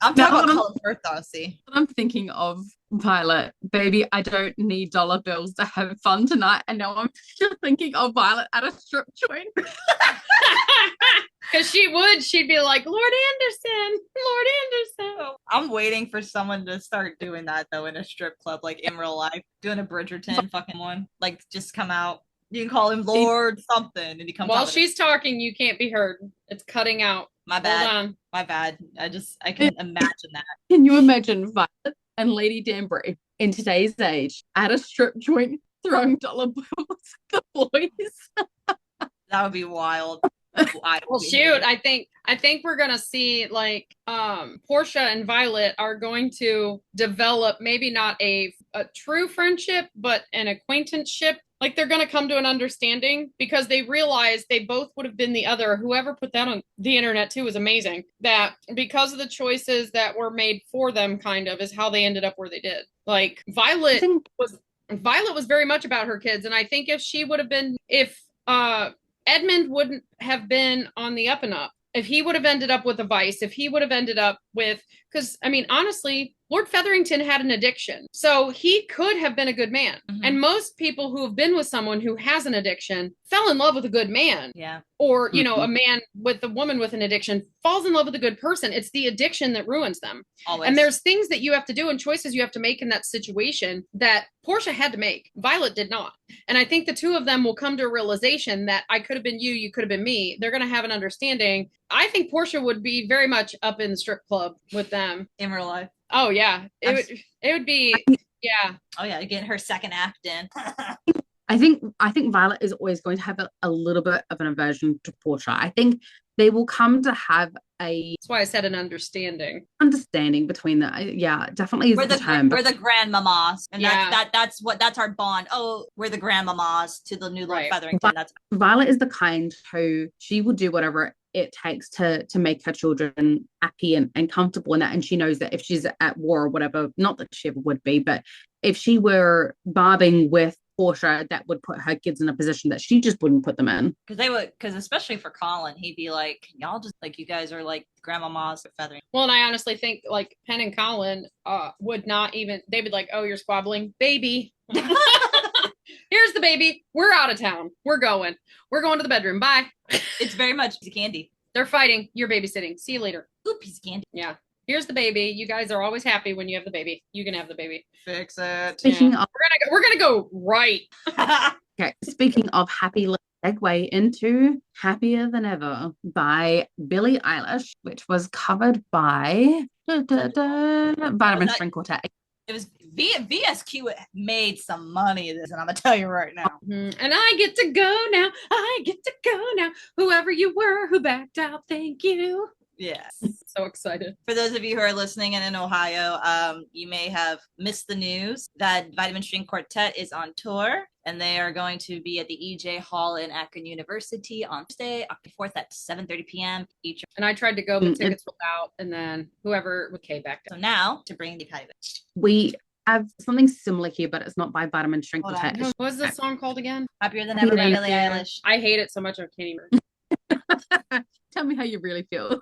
I'm talking about Colin Firth, Darcy. I'm thinking of Violet. Baby, I don't need dollar bills to have fun tonight. And now I'm just thinking of Violet at a strip joint. Because she'd be like, Lord Anderson. I'm waiting for someone to start doing that though in a strip club, like in real life, doing a Bridgerton fucking one. Like just come out. You can call him Lord something, and he comes. While she's talking, you can't be heard. It's cutting out. My bad. Hold on. My bad. I can imagine that. Can you imagine Violet and Lady Danbury in today's age at a strip joint throwing dollar bills at the boys? That would be wild. Well, shoot, I think we're gonna see like Portia and Violet are going to develop maybe not a true friendship, but an acquaintanceship. Like they're gonna come to an understanding because they realize they both would have been the other. Whoever put that on the internet too is amazing. That because of the choices that were made for them, kind of is how they ended up where they did. Like Violet was very much about her kids, and I think if she would have been Edmund wouldn't have been on the up and up. If he would have ended up with a vice, if he would have ended up with, because I mean, honestly, Lord Featherington had an addiction. So he could have been a good man. Mm-hmm. And most people who have been with someone who has an addiction fell in love with a good man. Yeah. Or, you know, a man with a woman with an addiction falls in love with a good person. It's the addiction that ruins them. Always. And there's things that you have to do and choices you have to make in that situation that Portia had to make. Violet did not. And I think the two of them will come to a realization that I could have been you, you could have been me. They're going to have an understanding. I think Portia would be very much up in the strip club with them. In real life. Oh, yeah. It would be, yeah. Oh, yeah, getting her second act in. I think Violet is always going to have a little bit of an aversion to Portia. I think they will come to have that's why I said an understanding between them. Yeah, definitely is the term. We're the grandmamas, and that's our bond. Oh, we're the grandmamas to the new Lord Featherington. Violet is the kind who she will do whatever it takes to make her children happy and comfortable in that. And she knows that if she's at war or whatever, not that she ever would be, but if she were barbing with Portia, that would put her kids in a position that she just wouldn't put them in. Because especially for Colin, he'd be like, y'all just like, you guys are like grandmamas with feathering. Well, and I honestly think like Penn and Colin would not even, they'd be like, oh, you're squabbling, baby. Here's the baby. We're out of town. We're going to the bedroom. Bye. It's very much piece of candy. They're fighting. You're babysitting. See you later. Ooh, piece of candy. Yeah. Here's the baby. You guys are always happy when you have the baby. You can have the baby. Fix it. Speaking of, we're gonna go right. Okay. Speaking of happy, let's segue into "Happier Than Ever" by Billie Eilish, which was covered by Vitamin String Quartet. It was VSQ made some money this, and I'm gonna tell you right now. And I get to go now. I get to go now. Whoever you were who backed out, thank you. Yes. So excited. For those of you who are listening and in Ohio, you may have missed the news that Vitamin String Quartet is on tour, and they are going to be at the EJ Hall in Akron University on Thursday, October 4th at 7:30 p.m. each. And I tried to go, but tickets sold out, and then whoever with K backed out. So now to bring the Patty. We have something similar here, but it's not by Vitamin String Hold Quartet. What was the song called again? Happier Than Ever by Billie Eilish. I hate it so much I can't even. Tell me how you really feel.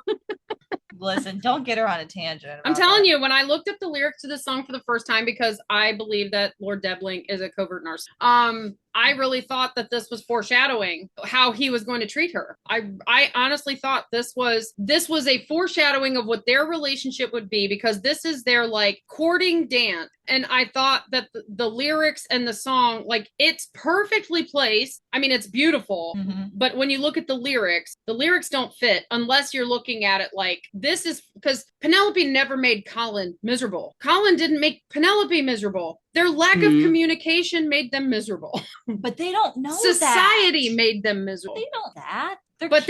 Listen, don't get her on a tangent. I'm telling you, when I looked up the lyrics to this song for the first time, because I believe that Lord Debling is a covert narcissist, I really thought that this was foreshadowing how he was going to treat her. I honestly thought this was a foreshadowing of what their relationship would be, because this is their like courting dance. And I thought that the lyrics and the song, like, it's perfectly placed. I mean, it's beautiful, but when you look at the lyrics don't fit unless you're looking at it like this is because Penelope never made Colin miserable. Colin didn't make Penelope miserable. Their lack of communication made them miserable. But they don't know Society made them miserable. They know that. But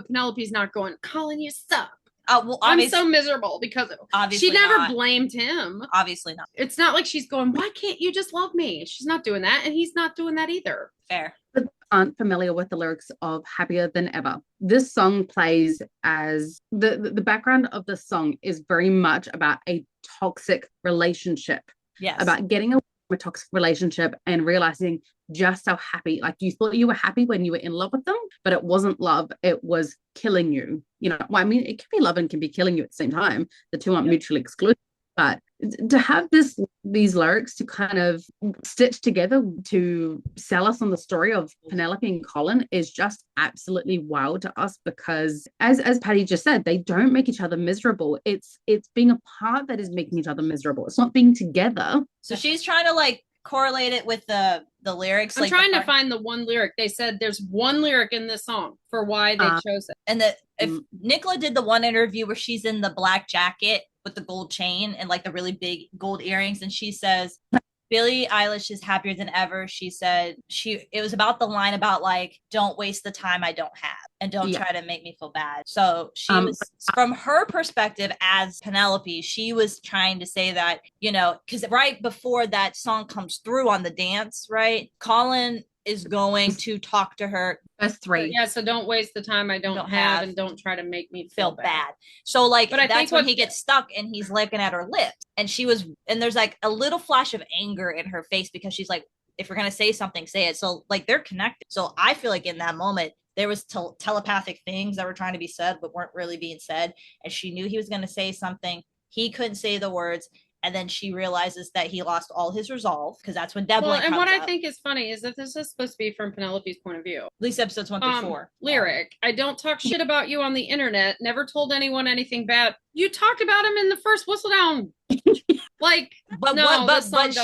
Penelope's not going, Colin, you suck. Well, I'm so miserable because she never blamed him. Obviously not. It's not like she's going, why can't you just love me? She's not doing that, and he's not doing that either. Fair. But aren't familiar with the lyrics of Happier Than Ever. This song plays as the background of the song is very much about a toxic relationship. Yes. About getting away from a toxic relationship and realizing just how happy, like you thought you were happy when you were in love with them, but it wasn't love, it was killing you. You know, well, I mean, it can be love and can be killing you at the same time. The two aren't mutually exclusive. But to have these lyrics to kind of stitch together to sell us on the story of Penelope and Colin is just absolutely wild to us, because as Patty just said, they don't make each other miserable. It's being apart that is making each other miserable. It's not being together. So she's trying to like correlate it with the lyrics. I'm trying to find the one lyric. They said there's one lyric in this song for why they chose it. And if Nicola did the one interview where she's in the black jacket with the gold chain and like the really big gold earrings, and she says Billie Eilish is happier than ever. She said it was about the line about like, don't waste the time I don't have, and don't try to make me feel bad. So she was, from her perspective as Penelope, she was trying to say that, you know, because right before that song comes through on the dance, right, Colin is going to talk to her. Verse 3. Yeah, so don't waste the time I don't have, and don't try to make me feel bad. So like, but that's when he gets stuck and he's looking at her lips, and there's like a little flash of anger in her face, because she's like, if you're gonna say something, say it. So like they're connected. So I feel like in that moment there was telepathic things that were trying to be said but weren't really being said, and she knew he was going to say something. He couldn't say the words. And then she realizes that he lost all his resolve, because that's when Devlin comes up. I think is funny is that this is supposed to be from Penelope's point of view. At least episodes 1 through 4. Lyric. I don't talk shit about you on the internet. Never told anyone anything bad. You talked about him in the first Whistle Down. Like, but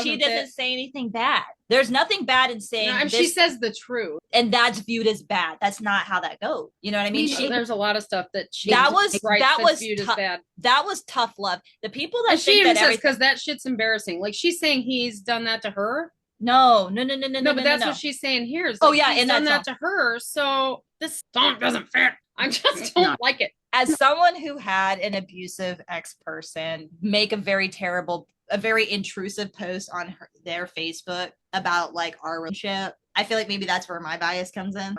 she doesn't say anything bad. There's nothing bad in saying this. She says the truth, and that's viewed as bad. That's not how that goes. You know what I mean? There's a lot of stuff that was viewed as bad. That was tough love. The people that she even says, because that shit's embarrassing. Like, she's saying he's done that to her. No. But that's what she's saying here. Is he's done that to her. So this song doesn't fit. I just don't like it. As someone who had an abusive ex-person make a very intrusive post on their Facebook about like our relationship, I feel like maybe that's where my bias comes in.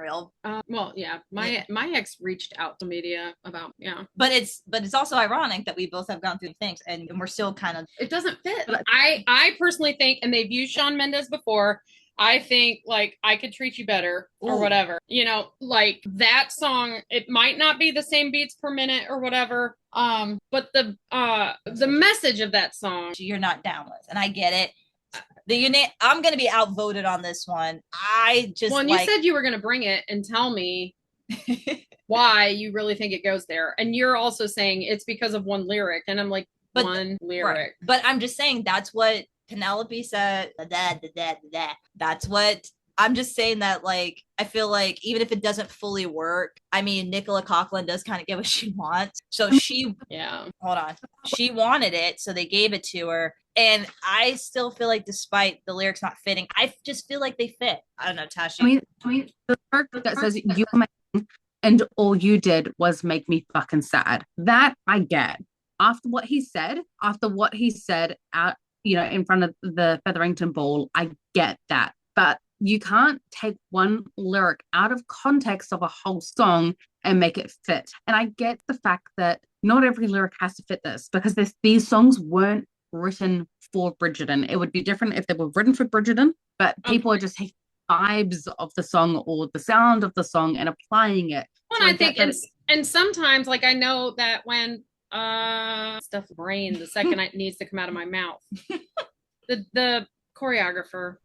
My ex reached out to media about but it's also ironic that we both have gone through things and we're still kind of, it doesn't fit. I personally think, and they've used Shawn Mendes before, I think like I could treat you better or whatever, you know, like that song, it might not be the same beats per minute or whatever. But the message of that song you're not down with, and I get it. I'm going to be outvoted on this one. You said you were going to bring it and tell me why you really think it goes there. And you're also saying it's because of one lyric. And I'm like, one lyric. Right. But I'm just saying that's what Penelope said. That's what I'm just saying that, like, I feel like even if it doesn't fully work, I mean, Nicola Coughlan does kind of get what she wants. So she, hold on, she wanted it, so they gave it to her. And I still feel like, despite the lyrics not fitting, I just feel like they fit. I don't know, Tash. I mean, the lyric that says you were my and all you did was make me fucking sad. That I get. After what he said out, in front of the Featherington Ball, I get that. But you can't take one lyric out of context of a whole song and make it fit. And I get the fact that not every lyric has to fit this, because these songs weren't written for Bridgerton. It would be different if they were written for Bridgerton, but people are just taking vibes of the song or the sound of the song and applying it. Well, I think and sometimes, like, I know that when stuff brain the second it needs to come out of my mouth. The choreographer.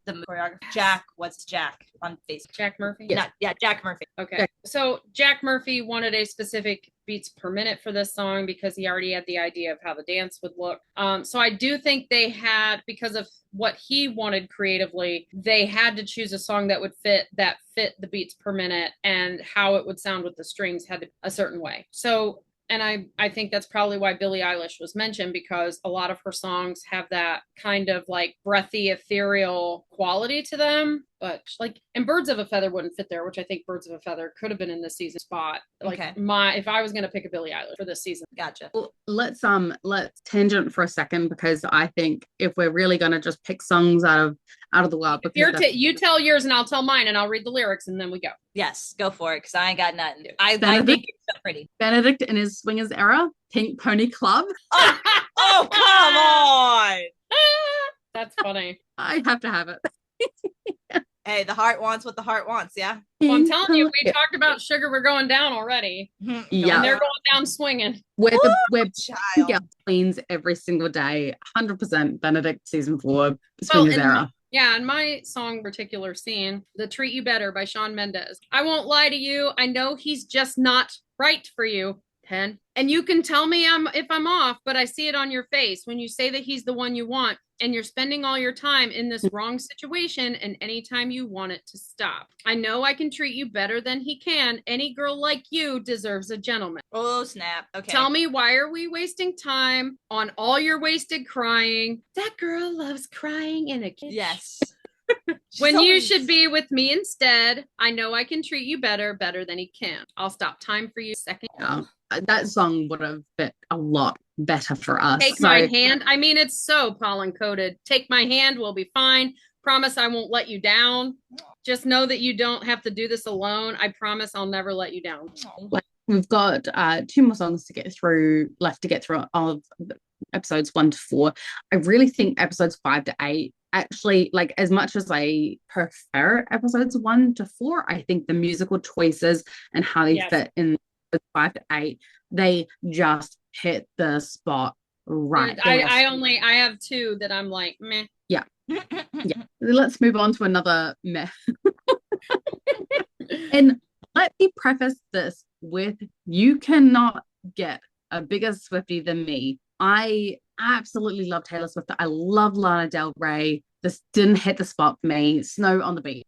Jack, what's Jack on Facebook? Jack Murphy? Yeah, Jack Murphy. Okay. So Jack Murphy wanted a specific beats per minute for this song because he already had the idea of how the dance would look. So I do think they had, because of what he wanted creatively, they had to choose a song that would fit the beats per minute, and how it would sound with the strings had to be a certain way. So, and I think that's probably why Billie Eilish was mentioned, because a lot of her songs have that kind of like breathy, ethereal quality to them. But like, and Birds of a Feather wouldn't fit there, which I think Birds of a Feather could have been in this season spot. Like, if I was going to pick a Billie Eilish for this season. Gotcha. Well, let's tangent for a second, because I think if we're really going to just pick songs out of the wild, you tell yours and I'll tell mine, and I'll read the lyrics and then we go. Yes, go for it, because I ain't got nothing. I think it's so pretty. Benedict in his swingers era, Pink Pony Club. Oh, come on. That's funny. I have to have it. Hey, the heart wants what the heart wants, yeah? Well, I'm telling you, we talked about Sugar, we're going down already. Yeah. And they're going down swinging. We're queens every single day. 100% Benedict season 4, swingers era. Yeah, and my song particular scene, The Treat You Better by Shawn Mendes. I won't lie to you. I know he's just not right for you, Pen. And you can tell me if I'm off, but I see it on your face when you say that he's the one you want, and you're spending all your time in this wrong situation, and anytime you want it to stop. I know I can treat you better than he can. Any girl like you deserves a gentleman. Oh, snap. Okay. Tell me, why are we wasting time on all your wasted crying? That girl loves crying in a kitchen. Yes. When you should be with me instead. I know I can treat you better than he can. I'll stop time for you second. Yeah, that song would have fit a lot better for us. Take my hand. I mean, it's so pollen coated. Take my hand, we'll be fine. Promise I won't let you down. Just know that you don't have to do this alone. I promise I'll never let you down. We've got 2 more songs left to get through of episodes 1 to 4. I really think episodes 5 to 8, actually, like, as much as I prefer episodes 1 to 4, I think the musical choices and how they fit in 5 to 8, they just hit the spot right. I have 2 that I'm like, meh. Yeah. Let's move on to another meh. And let me preface this with, you cannot get a bigger Swiftie than me. I absolutely love Taylor Swift. I love Lana Del Rey. This didn't hit the spot for me. Snow on the Beach.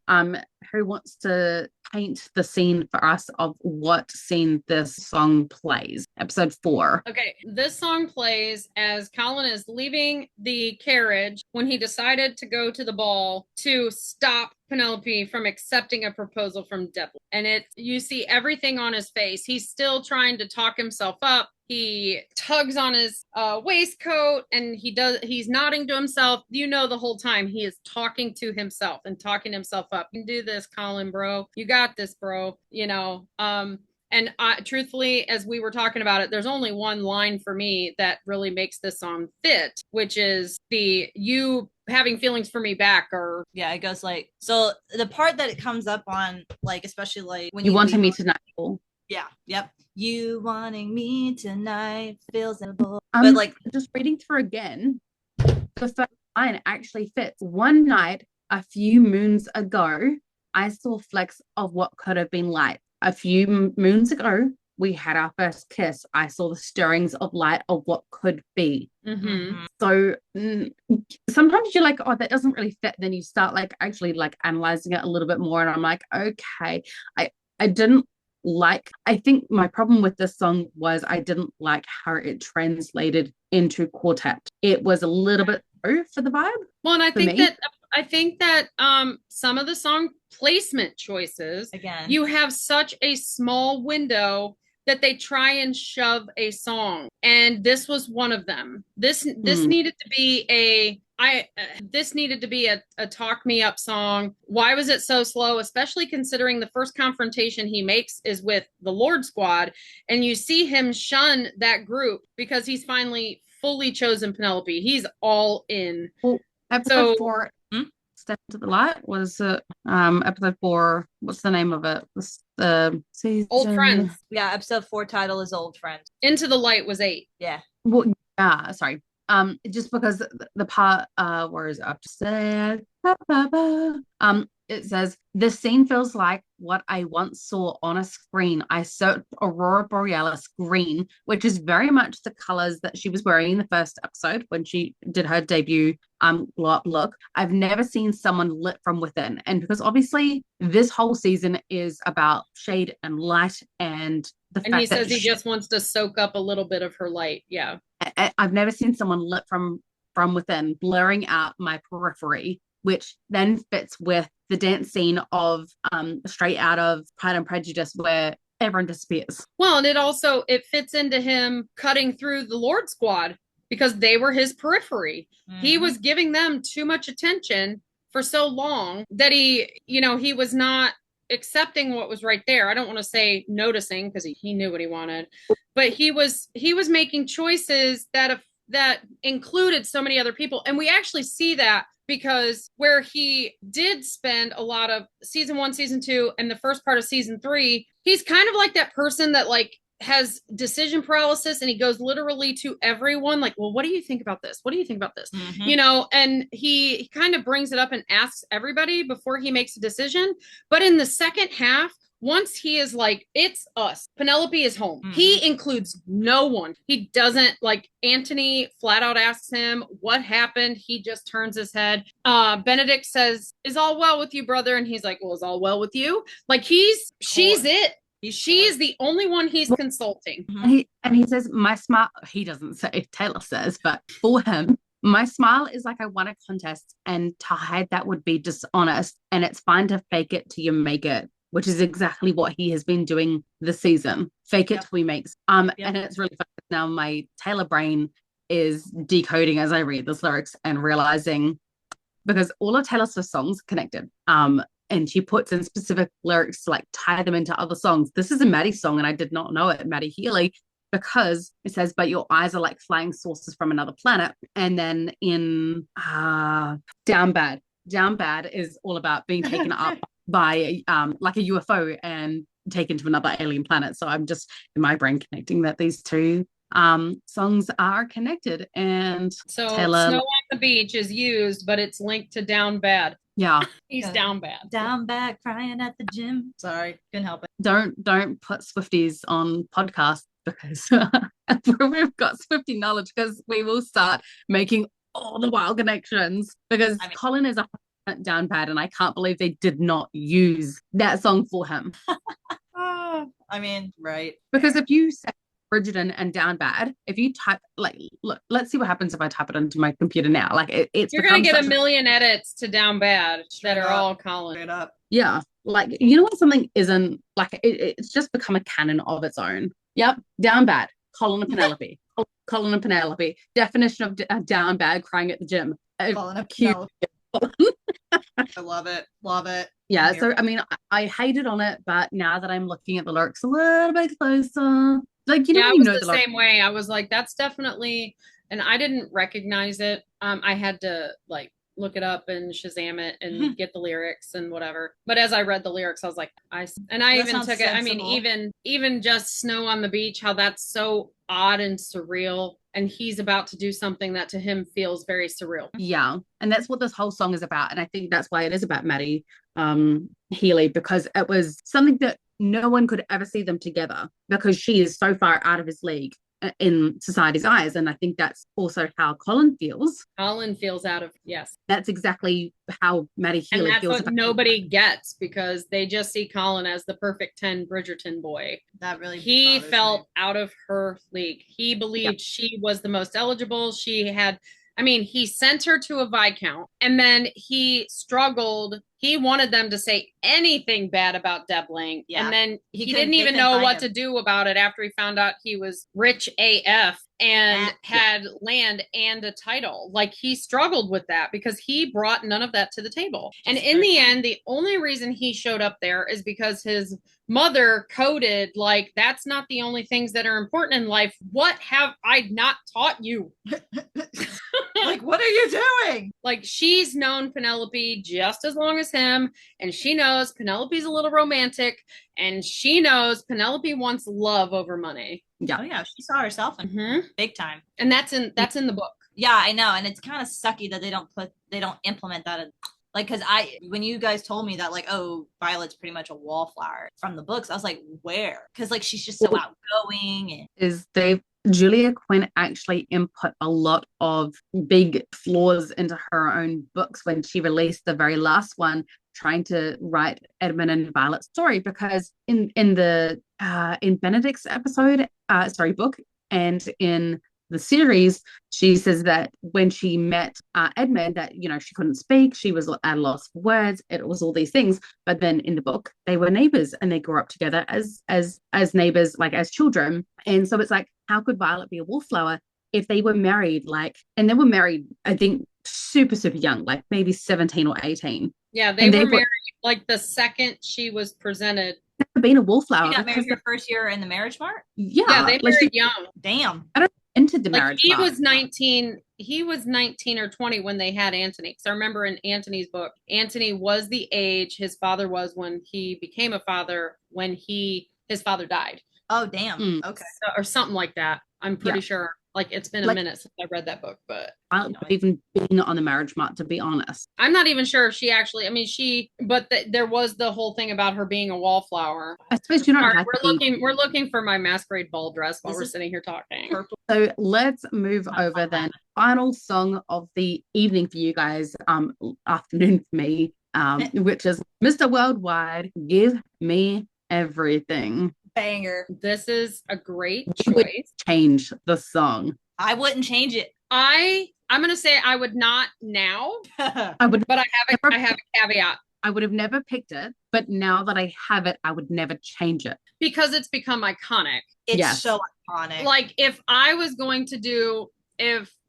Who wants to paint the scene for us of what scene this song plays? Episode 4. Okay, this song plays as Colin is leaving the carriage when he decided to go to the ball to stop Penelope from accepting a proposal from Devlin. And you see everything on his face. He's still trying to talk himself up. He tugs on his waistcoat, and he's nodding to himself. You know, the whole time he is talking to himself and talking himself up. You can do this, Colin, bro. You got this, bro. You know, and truthfully, as we were talking about it, there's only one line for me that really makes this song fit, which is you having feelings for me back. Or yeah, it goes like, so the part that it comes up on, like, especially like when you wanted me tonight. Yeah. Yep. You wanting me tonight feels impossible. But like, just reading through again, the first line actually fits. One night, a few moons ago, I saw flecks of what could have been light. A few moons ago, we had our first kiss, I saw the stirrings of light of what could be. Mm-hmm. So sometimes you're like, oh, that doesn't really fit. Then you start like actually like analyzing it a little bit more. And I'm like, okay, I didn't like, I think my problem with this song was I didn't like how it translated into quartet. It was a little bit low for the vibe. Well, and I think me. that some of the song placement choices, Again, you have such a small window that they try and shove a song, and this was one of them. This needed to be a talk me up song. Why was it so slow? Especially considering the first confrontation he makes is with the Lord Squad, and you see him shun that group because he's finally fully chosen Penelope. He's all in. Well, episode 4, Step into the Light was episode 4. What's the name of it? The season. Old Friends. Yeah, episode 4 title is Old Friends. Into the Light was 8. Yeah. Well, sorry. Just because the part where is up to say it says this scene feels like what I once saw on a screen. I searched Aurora Borealis green, which is very much the colors that she was wearing in the first episode when she did her debut glow up look. I've never seen someone lit from within, and because obviously this whole season is about shade and light, and he says he just wants to soak up a little bit of her light. Yeah, I've never seen someone lit from within, blurring out my periphery, which then fits with the dance scene of straight out of Pride and Prejudice where everyone disappears. Well, and it fits into him cutting through the Lord Squad because they were his periphery. Mm-hmm. He was giving them too much attention for so long that he was not accepting what was right there. I don't want to say noticing because he knew what he wanted, but he was making choices that included so many other people. And we actually see that because where he did spend a lot of season 1, season 2, and the first part of season 3, he's kind of like that person that like has decision paralysis and he goes literally to everyone like, well, what do you think about this? What do you think about this? Mm-hmm. And he kind of brings it up and asks everybody before he makes a decision. But in the second half, once he is like, it's us, Penelope is home. Mm-hmm. He includes no one. He doesn't like Anthony flat out asks him what happened. He just turns his head. Benedict says, is all well with you, brother? And he's like, well, is all well with you? Like she's it. She is the only one he's consulting. And he says, my smile, he doesn't say, Taylor says, but for him, my smile is like I won a contest and to hide that would be dishonest. And it's fine to fake it till you make it, which is exactly what he has been doing this season. Fake it till he makes. And it's really fun. Now my Taylor brain is decoding as I read this lyrics and realizing because all of Taylor Swift's songs are connected. And she puts in specific lyrics to like tie them into other songs. This is a Maddie song, and I did not know it, Maddie Healy, because it says, but your eyes are like flying saucers from another planet. And then in Down Bad is all about being taken up by like a UFO and taken to another alien planet. So I'm just in my brain connecting that these two songs are connected. And so Taylor, Snow on the Beach is used, but it's linked to Down Bad. Yeah. He's down bad. Down bad, crying at the gym. Sorry, couldn't help it. Don't put Swifties on podcasts because we've got Swiftie knowledge, because we will start making all the wild connections, because Colin is a down bad and I can't believe they did not use that song for him. Right. Because if you say Bridgerton and Down Bad, if you type look, let's see what happens if I type it into my computer now. Like it's you're gonna get a million edits to Down Bad that are all Colin. Straight up. Yeah, like you know when something isn't like it's just become a canon of its own. Yep, Down Bad, Colin and Penelope. Colin and Penelope. Definition of down bad, crying at the gym. Colin and Penelope. I love it. Yeah, so I hated on it, but now that I'm looking at the lyrics a little bit closer, like I was the same way. I was like, that's definitely, and I didn't recognize it. I had to like look it up and Shazam it and get the lyrics and whatever. But as I read the lyrics, I was like, I even took it. Sensible. Even just Snow on the Beach, how that's so odd and surreal. And he's about to do something that to him feels very surreal. Yeah. And that's what this whole song is about. And I think that's why it is about Maddie Healy, because it was something that no one could ever see them together because she is so far out of his league in society's eyes. And I think that's also how Colin feels. Colin feels out of, yes. That's exactly how Maddie And Healy that's feels what nobody gets, because they just see Colin as the perfect 10 Bridgerton boy. That really He bothers felt me. out of her league. He believed she was the most eligible. She had, I mean, he sent her to a Viscount, and then he struggled. He wanted them to say anything bad about Debling. Yeah. And then He he couldn't- didn't they even couldn't know find what him. to do about it after he found out he was rich AF and had land and a title. Like, he struggled with that because he brought none of that to the table. And in the end, the only reason he showed up there is because his mother coded, like, that's not the only things that are important in life. What have I not taught you? Like, what are you doing? Like, she's known Penelope just as long as him, and she knows Penelope's a little romantic, and she knows Penelope wants love over money. Oh yeah, she saw herself in big time. And that's in the book. Yeah, I know, and it's kind of sucky that they don't implement that. Like, because when you guys told me that, like, oh, Violet's pretty much a wallflower from the books, I was like, where? Because like she's just so outgoing. And Julia Quinn actually input a lot of big flaws into her own books when she released the very last one, trying to write Edmund and Violet's story, because in Benedict's book, and in the series, she says that when she met Edmund, that she couldn't speak, she was at a loss for words, it was all these things. But then in the book, they were neighbors and they grew up together as neighbors, like as children. And so it's like, how could Violet be a wallflower if they were married? And they were married, I think, super young, like maybe 17 or 18. Yeah, they were married like the second she was presented. Being a wallflower. She got married her first year in the marriage mart? Yeah, they married young. Damn. I don't entered the marriage. He was 19. He was 19 or 20 when they had Antony. Because I remember in Antony's book, Antony was the age his father was when he became a father, when his father died. Oh, damn. Okay. So, or something like that. I'm pretty sure. Like, it's been a minute since I read that book, but I don't even been on the marriage mart, to be honest. I'm not even sure if she actually, but there was the whole thing about her being a wallflower. I suppose you don't have we're looking for my masquerade ball dress while we're sitting here talking. So let's move over then. Final song of the evening for you guys, afternoon for me, which is Mr. Worldwide, Give Me Everything. Banger. This is a great choice. Change the song. I wouldn't change it. I'm gonna say I would not now. I would, but I have a caveat. I would have never picked it, but now that I have it, I would never change it because it's become iconic. It's so iconic. Like, if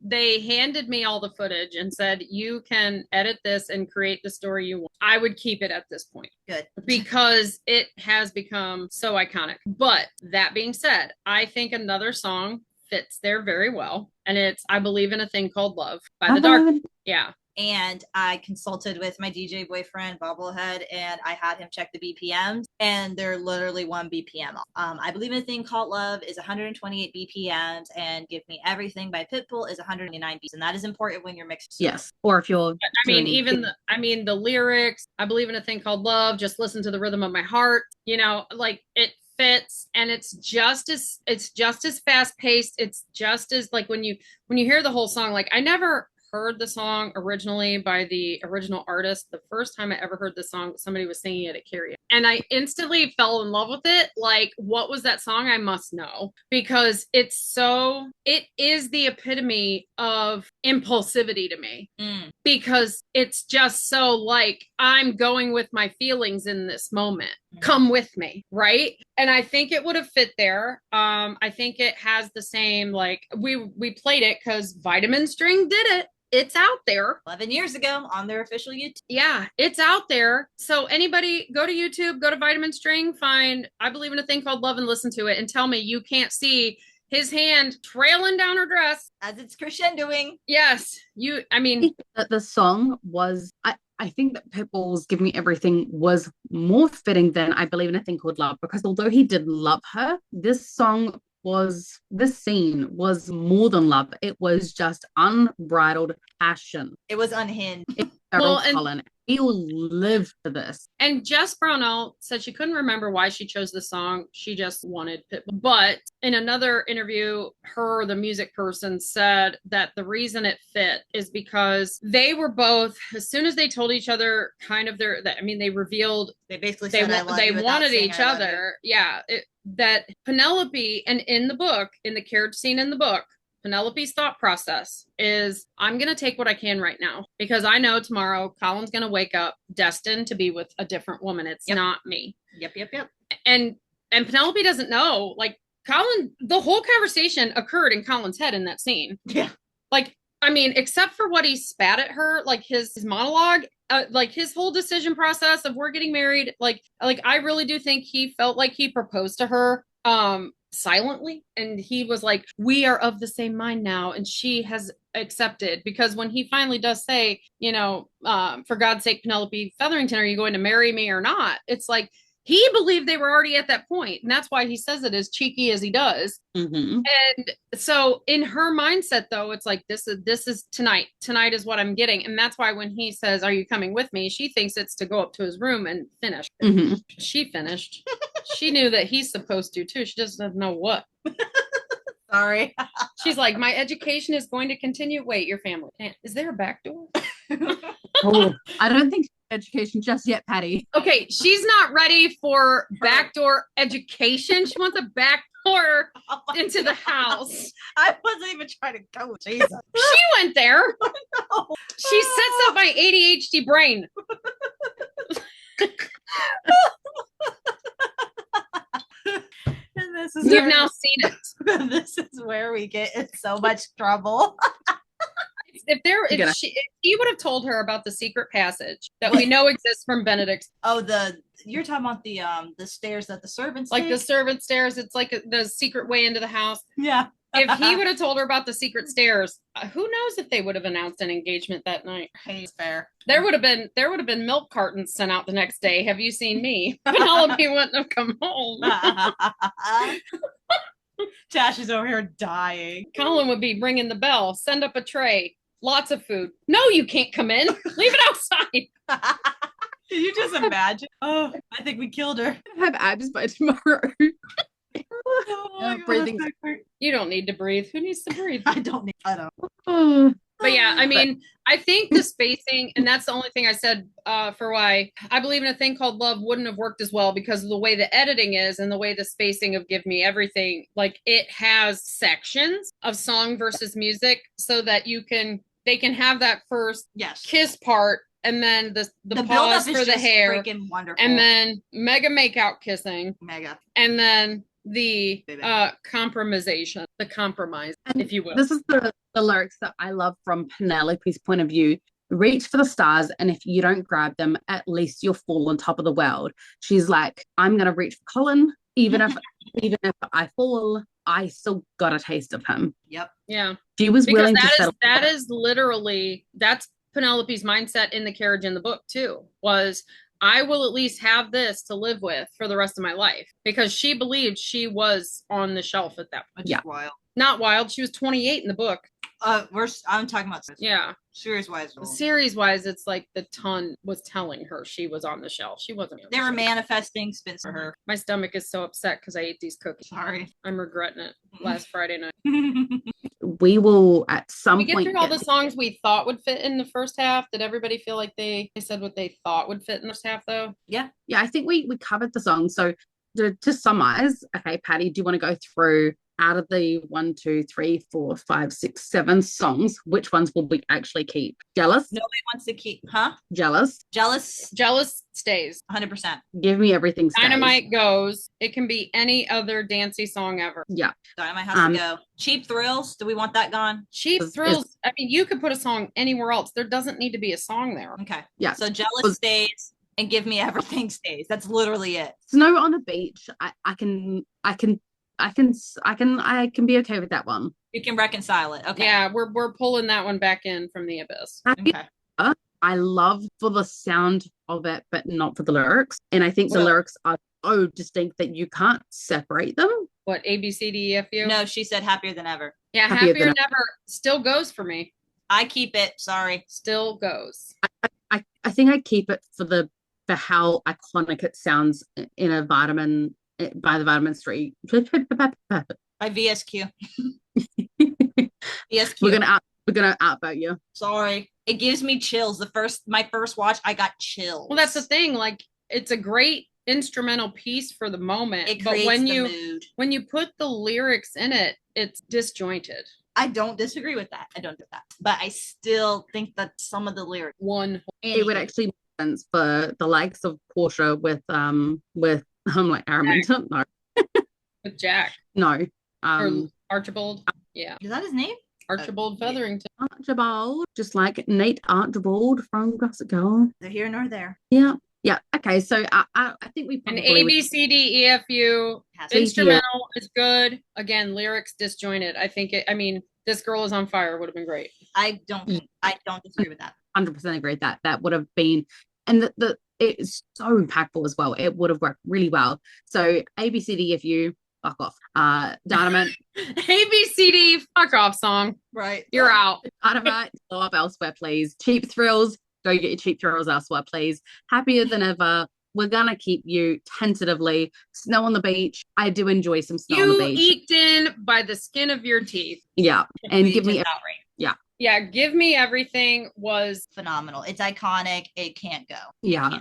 they handed me all the footage and said, you can edit this and create the story you want, I would keep it at this point. Good. Because it has become so iconic. But that being said, I think another song fits there very well. And it's I Believe in a Thing Called Love by The Dark. Yeah. And I consulted with my DJ boyfriend, Bobblehead, and I had him check the BPMs, and they're literally 1 BPM. I Believe in a Thing Called Love is 128 BPMs, and Give Me Everything by Pitbull is 109 BPMs, and that is important when you're mixing. Yes, or if you're. The lyrics. I Believe in a Thing Called Love. Just listen to the rhythm of my heart. Like, it fits, and it's just as fast paced. It's just as, like, when you hear the whole song. Like, I never heard the song originally by the original artist. The first time I ever heard the song, somebody was singing it at karaoke, and I instantly fell in love with it. Like, what was that song? I must know, because it is the epitome of impulsivity to me. Because it's just so, like, I'm going with my feelings in this moment. Come with me, right? And I think it would have fit there. I think it has the same, like, we played it because Vitamin String did it. It's out there. 11 years ago on their official YouTube. Yeah, it's out there. So anybody, go to YouTube, go to Vitamin String, find I Believe in a Thing Called Love, and listen to it, and tell me you can't see his hand trailing down her dress as it's crescendoing. Yes. The song was, I think that Pitbull's Give Me Everything was more fitting than I Believe in a Thing Called Love, because although he did love her, this scene was more than love. It was just unbridled passion. It was unhinged. Colin. We all lived for this. And Jess Brownell said she couldn't remember why she chose the song. She just wanted Pitbull. But in another interview, the music person, said that the reason it fit is because they were both, as soon as they told each other kind of they revealed They basically said, they wanted each other. Yeah. That Penelope, and in the book, in the carriage scene in the book, Penelope's thought process is, I'm going to take what I can right now because I know tomorrow Colin's going to wake up destined to be with a different woman. It's not me. Yep. And Penelope doesn't know, like, Colin, the whole conversation occurred in Colin's head in that scene. Yeah. Like, I mean, except for what he spat at her, like his monologue, like his whole decision process of we're getting married. Like I really do think he felt like he proposed to her, silently, and he was like, we are of the same mind now, and she has accepted, because when he finally does say, for God's sake, Penelope Featherington, are you going to marry me or not, it's like he believed they were already at that point, and that's why he says it as cheeky as he does. Mm-hmm. And so in her mindset, though, it's like, this is tonight is what I'm getting, and that's why when he says, are you coming with me, she thinks it's to go up to his room and finish. Mm-hmm. She finished. She knew that he's supposed to too. She just doesn't know what. Sorry. She's like, my education is going to continue. Wait, your family. Is there a back door? Oh, I don't think education just yet, Patty. Okay, she's not ready for backdoor education. She wants a backdoor into the house. I wasn't even trying to go. Jesus. She went there. No. She sets up my ADHD brain. You've now seen it. This is where we get in so much trouble. If he would have told her about the secret passage that we know exists from Benedict's. Oh, you're talking about the stairs that the servants like take? The servant stairs. It's like the secret way into the house. Yeah. If he would have told her about the secret stairs, who knows if they would have announced an engagement that night. Hey, it's fair. There would have been milk cartons sent out the next day. Have you seen me? Penelope wouldn't have come home. Tash is over here dying. Colin would be ringing the bell. Send up a tray. Lots of food. No, you can't come in. Leave it outside. Can you just imagine? Oh, I think we killed her. Have abs by tomorrow. Breathing. You don't need to breathe. Who needs to breathe? I don't. But yeah, I mean, I think the spacing, and that's the only thing I said for why I believe in a thing called love wouldn't have worked as well, because of the way the editing is and the way the spacing of Give Me Everything, like it has sections of song versus music so that they can have that first kiss part, and then the pause for the hair, freaking wonderful, and then mega makeout kissing, and then the compromise, if you will. This is the lyrics that I love from Penelope's point of view. Reach for the stars, and if you don't grab them, at least you'll fall on top of the world. She's like, I'm gonna reach for Colin, even if I fall, I still got a taste of him. Yep. Yeah. She was willing to settle. That is literally, that's Penelope's mindset in the carriage in the book too, was I will at least have this to live with for the rest of my life, because she believed she was on the shelf at that point. Yeah. Wild. Not wild. She was 28 in the book. I'm talking about series wise, it's like the ton was telling her she was on the shelf. She wasn't. They were manifesting spins for her. My stomach is so upset because I ate these cookies. Sorry, I'm regretting it. Last Friday night. We will at some point get through all the songs we thought would fit in the first half. Did everybody feel like they said what they thought would fit in this half though? Yeah, I think we covered the songs. So to summarize, okay, Patty, do you want to go through, out of the 1, 2, 3, 4, 5, 6, 7 songs, which ones will we actually keep? Jealous? Nobody wants to keep, huh? Jealous stays. 100%. Give Me Everything stays. Dynamite goes. It can be any other dancey song ever. Yeah. Dynamite has to go. Cheap Thrills, do we want that gone? Cheap Thrills, I mean, you could put a song anywhere else. There doesn't need to be a song there. Okay. Yeah. So Jealous stays and Give Me Everything stays. That's literally it. Snow on the Beach, I can be okay with that one. You can reconcile it. Okay. Yeah, we're pulling that one back in from the abyss. Okay. I love for the sound of it, but not for the lyrics. And I think the lyrics are so distinct that you can't separate them. What, A, B, C, D, E, F, U? No, she said Happier Than Ever. Yeah, Happier Than Ever still goes for me. I keep it. Sorry. Still goes. I think I keep it for how iconic it sounds in a vitamin by the Vitamin Street. By VSQ. VSQ. We're gonna outvote you. Sorry. It gives me chills. My first watch, I got chills. Well, that's the thing. Like, it's a great instrumental piece for the moment. It creates the mood. When you put the lyrics in it, it's disjointed. I don't disagree with that. I don't do that. But I still think that some of the lyrics it would actually make sense for the likes of Portia with like Araminta. No. With Jack. No. Or Archibald. Yeah. Is that his name? Archibald Featherington. Archibald, just like Nate Archibald from Gossip Girl. They're here nor there. Yeah. Yeah. Okay. So I think we probably... And A, B, C, D, E, F, U. Instrumental is good. Again, lyrics disjointed. I think This Girl Is on Fire would have been great. I don't disagree with that. 100% agree that would have been, and it's so impactful as well. It would have worked really well. So A, B, C, D, F, U. Fuck off. Dynamite. ABCD, fuck off song. Right. You're out. Dynamite, go up elsewhere, please. Cheap Thrills, go get your cheap thrills elsewhere, please. Happier Than Ever. We're gonna keep you tentatively. Snow on the Beach. I do enjoy some snow on the beach. You eked in by the skin of your teeth. Yeah. And give me yeah. Yeah, Give Me Everything was phenomenal. It's iconic. It can't go. Yeah.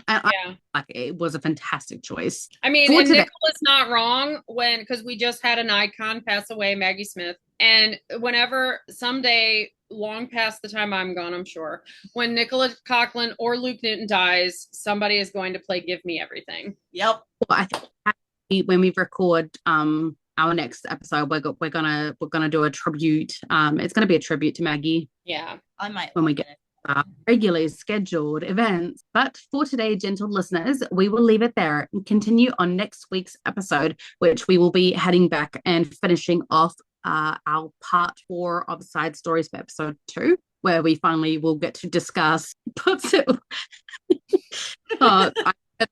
It was a fantastic choice. I mean, and Nicola's not wrong because we just had an icon pass away, Maggie Smith. And whenever someday, long past the time I'm gone, I'm sure, when Nicola Coughlan or Luke Newton dies, somebody is going to play Give Me Everything. Yep. Well, I think when we record our next episode, we're gonna do a tribute. It's gonna be a tribute to Maggie. Yeah, I might when we get regularly scheduled events. But for today, gentle listeners, we will leave it there and continue on next week's episode, which we will be heading back and finishing off our part 4 of Side Stories for episode 2, where we finally will get to discuss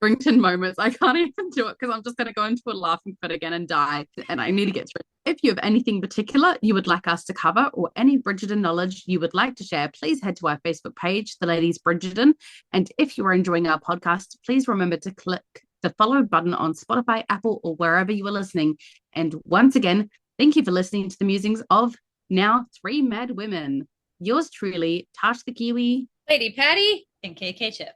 Bridgerton moments. I can't even do it because I'm just going to go into a laughing fit again and die, and I need to get through. If you have anything particular you would like us to cover or any Bridgerton knowledge you would like to share, please head to our Facebook page, The Ladies Bridgerton. And if you are enjoying our podcast, please remember to click the follow button on Spotify, Apple, or wherever you are listening. And once again, thank you for listening to the musings of now 3 mad women. Yours truly, Tash the Kiwi, Lady Patty, and KK Chip.